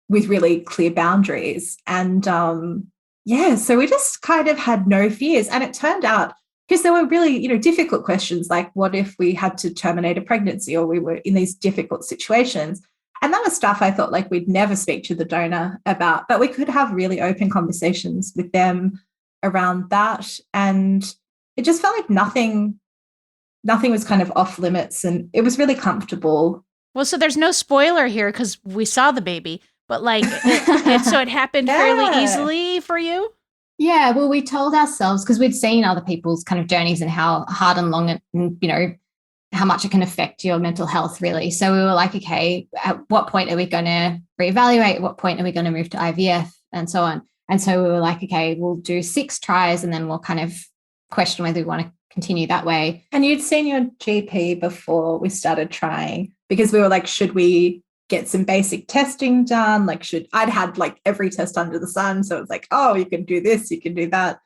with really clear boundaries. And so we just kind of had no fears. And it turned out, because there were really, difficult questions like, what if we had to terminate a pregnancy or we were in these difficult situations? And that was stuff I thought like we'd never speak to the donor about, but we could have really open conversations with them around that. And it just felt like nothing was kind of off limits and it was really comfortable. Well, so there's no spoiler here because we saw the baby, but like, so it happened fairly Yeah. easily for you? yeah, well, we told ourselves, because we'd seen other people's kind of journeys and how hard and long and, how much it can affect your mental health, really. So we were like, okay, at what point are we going to reevaluate? At what point are we going to move to IVF and so on? And so we were like, okay, we'll do 6 tries and then we'll kind of question whether we want to continue that way. And you'd seen your GP before we started trying, because we were like, should we get some basic testing done? Like, I'd had like every test under the sun. So it's like, oh, you can do this, you can do that.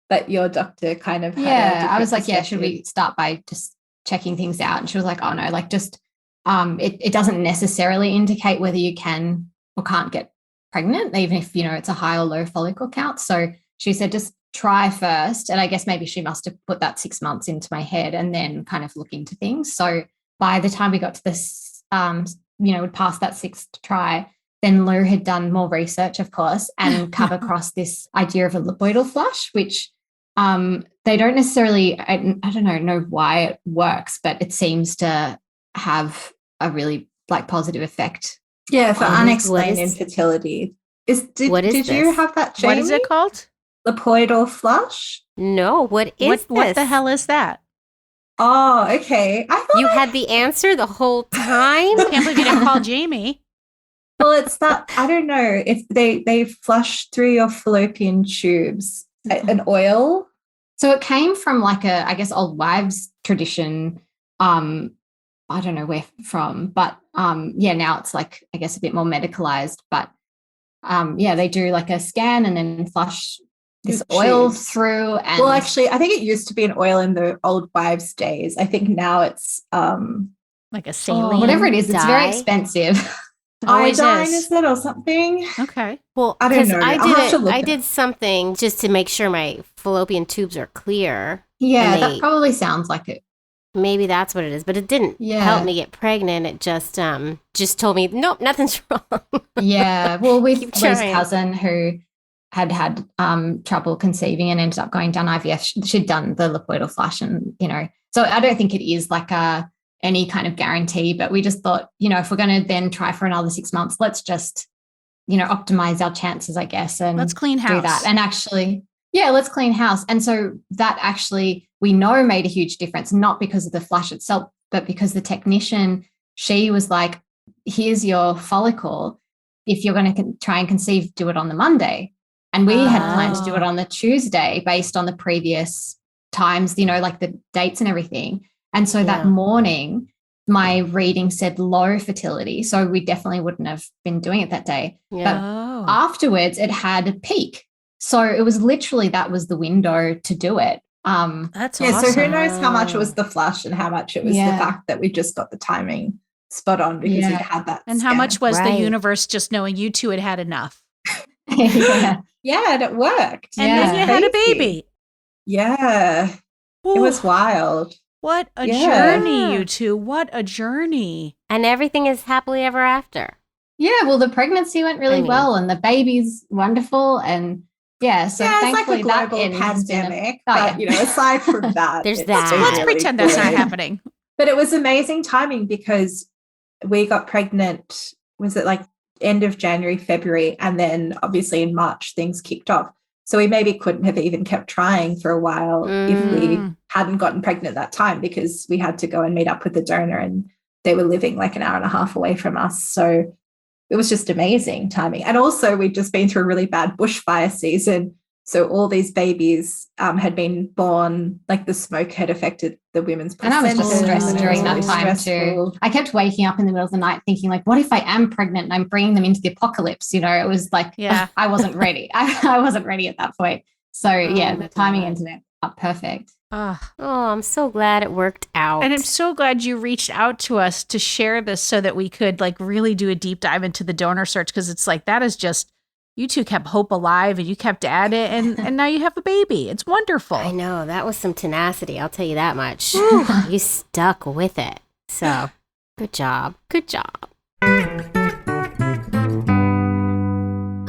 But your doctor kind of had a Yeah, I different was like, yeah, should perspective. we start by just checking things out? And she was like, oh no, like just it doesn't necessarily indicate whether you can or can't get pregnant, even if it's a high or low follicle count. So she said just try first. And I guess maybe she must have put that 6 months into my head and then kind of look into things. So by the time we got to this we'd passed that 6th try, then Lou had done more research, of course, and come across this idea of a lipoidal flush, which they don't necessarily, I don't know why it works, but it seems to have a really like positive effect. Yeah, for What unexplained is- infertility. What is did you this? have that, Jamie? What is it called? Lipoidal flush? No, what is What this? the hell is that? Oh, okay. I thought You had the answer the whole time? Can't believe you didn't call Jamie. well, it's that, I don't know, if they flush through your fallopian tubes an oil So it came from like I guess, old wives tradition. I don't know where from, but now it's like, I guess, a bit more medicalized. But they do like a scan and then flush this oil Tubes. through. And Well, actually, I think it used to be an oil in the old wives' days. I think now it's Like a saline. whatever it is, it's very dye. expensive. Always iodine, is. is it, or something? Okay. Well, I don't because know. I I'll have to did look I it did up. something just to make sure my fallopian tubes are clear. Yeah, And that they- probably sounds like it. Maybe that's what it is, but it didn't Yeah. help me get pregnant. It just told me, nope, nothing's wrong. Yeah. Well, with Keep Lou's trying. cousin who had trouble conceiving and ended up going down IVF, she'd done the lipoidal flush, and so I don't think it is like any kind of guarantee, but we just thought, if we're going to then try for another 6 months, let's just optimize our chances, I guess, and Let's clean house. do that. And actually, let's clean house. And so that actually we know made a huge difference, not because of the flush itself, but because the technician, she was like, here's your follicle. If you're going to try and conceive, do it on the Monday. And we had planned to do it on the Tuesday based on the previous times, like the dates and everything. And so that Yeah. morning, my reading said low fertility. So we definitely wouldn't have been doing it that day. Yeah. Oh. Afterwards, it had a peak. So it was literally, that was the window to do it. That's Yeah, awesome. so who knows how much it was the flush and how much it was the Yeah. fact that we just got the timing spot on because Yeah. we'd had that. And how scan. much was the Right. universe just knowing you two had enough? Yeah. Yeah, and it worked. And Yeah. then you had a Crazy. baby. Yeah, it was Ooh, wild. what a Yeah. journey, you two. What a journey. And everything is happily ever after. Yeah, well, the pregnancy went really I mean- well, and the baby's wonderful, and so yeah, it's like thankfully a global that end has been pandemic, Oh, but yeah. aside from that, There's it's that. been Let's really pretend that's not good. happening. But it was amazing timing because we got pregnant, was it like end of January, February, and then obviously in March things kicked off. So we maybe couldn't have even kept trying for a while if we Mm. hadn't gotten pregnant that time, because we had to go and meet up with the donor and they were living like an hour and a half away from us. So it was just amazing timing. And also we'd just been through a really bad bushfire season. So all these babies had been born, like the smoke had affected the women's And I was just placentas, stressed and it during was that really time stressful. too. I kept waking up in the middle of the night thinking, like, what if I am pregnant and I'm bringing them into the apocalypse? It was like, Yeah. I wasn't ready. I wasn't ready at that point. So my the timing God. ended up perfect. Ugh. Oh, I'm so glad it worked out. And I'm so glad you reached out to us to share this so that we could like really do a deep dive into the donor search, because it's like that is just, you two kept hope alive and you kept at it, and now you have a baby. It's wonderful. I know, that was some tenacity, I'll tell you that much. You stuck with it. So, good job. Good job.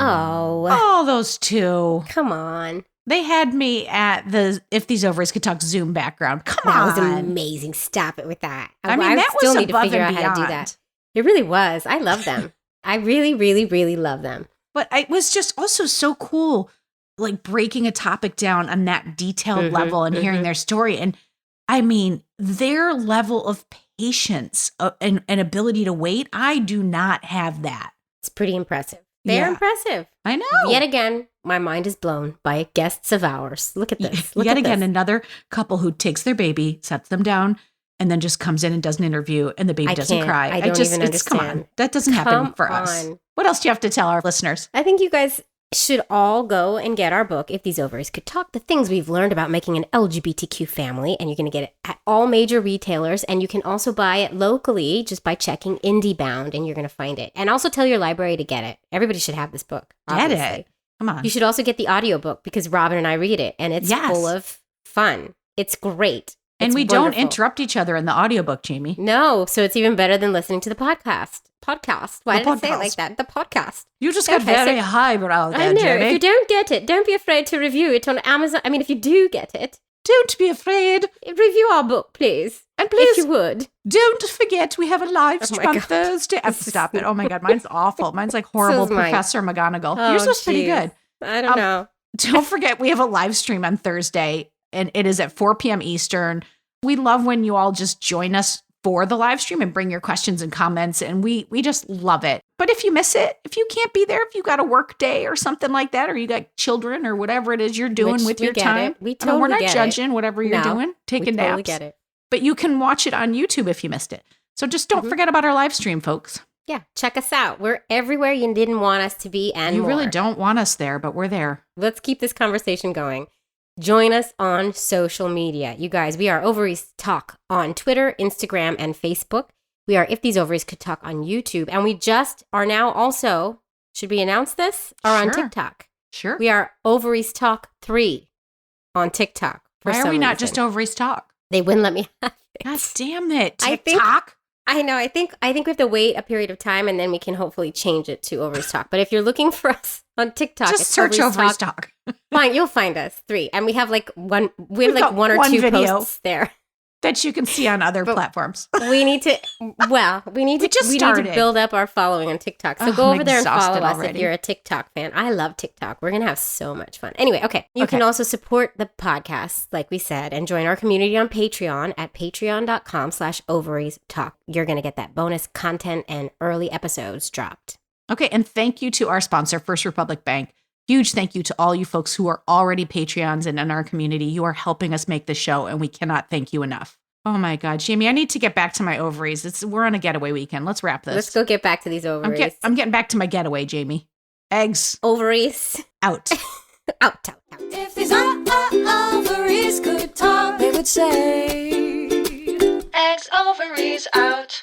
Oh, Oh, those two. come on. They had me at the If These Ovaries Could Talk Zoom background. Come That on. was amazing. Stop it with that. I mean, that still was need to above figure and out how to do beyond. that. It really was. I love them. I really, really, really love them. But it was just also so cool, like breaking a topic down on that detailed Mhm, level and hearing mhm. their story. And I mean, their level of patience and ability to wait, I do not have that. It's pretty impressive. They're Yeah. impressive. I know. Yet again, my mind is blown by guests of ours. Look at this. Look Yet at again, this. another couple who takes their baby, sets them down, and then just comes in and does an interview, and the baby I doesn't can't. cry. I don't even Come on. understand. That doesn't happen Come for us. on. What else do you have to tell our listeners? I think you guys should all go and get our book, If These Ovaries Could Talk, the things we've learned about making an LGBTQ family. And you're going to get it at all major retailers. And you can also buy it locally just by checking IndieBound, and you're going to find it. And also tell your library to get it. Everybody should have this book. Get Obviously. it. Come on. You should also get the audiobook because Robin and I read it, and it's Yes. full of fun. It's great. And It's we don't wonderful. interrupt each other in the audiobook, Jamie. No, so it's even better than listening to the podcast. Podcast. Why The did I say it podcast. like that? The podcast. You just Okay, got very so- highbrow I there, know. Jamie. If you don't get it, don't be afraid to review it on Amazon. I mean, if you do get it, Don't be afraid. review our book, please. And please, If you would. don't forget we have a live Oh stream my on God. Thursday. Stop it. Oh my God. Mine's awful. Mine's like horrible So's mine. Professor McGonagall. Oh, Yours was pretty geez. good. I don't know. Don't forget we have a live stream on Thursday, and it is at 4 p.m. Eastern. We love when you all just join us for the live stream and bring your questions and comments, and we just love it. But if you miss it, if you can't be there, if you got a work day or something like that, or you got children or whatever it is you're doing Which with we your get time, it. We I mean, we're totally not get judging whatever you're No, doing, taking we totally naps. get it. But you can watch it on YouTube if you missed it. So just don't forget about our live stream, folks. Yeah, check us out. We're everywhere you didn't want us to be and You more. really don't want us there, but we're there. Let's keep this conversation going. Join us on social media. You guys, we are Ovaries Talk on Twitter, Instagram, and Facebook. We are If These Ovaries Could Talk on YouTube. And we just are now also, should we announce this? Are on Sure. TikTok. Sure. We are Ovaries Talk 3 on TikTok. For Why are some we not reason. just Ovaries Talk? They wouldn't let me have it. God damn it. I think- TikTok? I know. I think we have to wait a period of time and then we can hopefully change it to Ovaries Talk. But if you're looking for us on TikTok, Just it's search Ovaries Talk. Fine, you'll find us 3. And we have like one We've got one or one two video. posts there. That you can see on other But- platforms. We need to We need to started. build up our following on TikTok. So Oh, go I'm over there and follow exhausted us already. if you're a TikTok fan. I love TikTok. We're going to have so much fun. Anyway, okay. You Okay. can also support the podcast, like we said, and join our community on Patreon at patreon.com/ovariestalk. You're going to get that bonus content and early episodes dropped. Okay, and thank you to our sponsor, First Republic Bank. Huge thank you to all you folks who are already Patreons and in our community. You are helping us make this show, and we cannot thank you enough. Oh my God, Jamie, I need to get back to my ovaries. We're on a getaway weekend. Let's wrap this. Let's go get back to these ovaries. I'm getting back to my getaway, Jamie. Eggs Ovaries. out. Out, out, out. If these ovaries could talk, they would say, Eggs, ovaries out.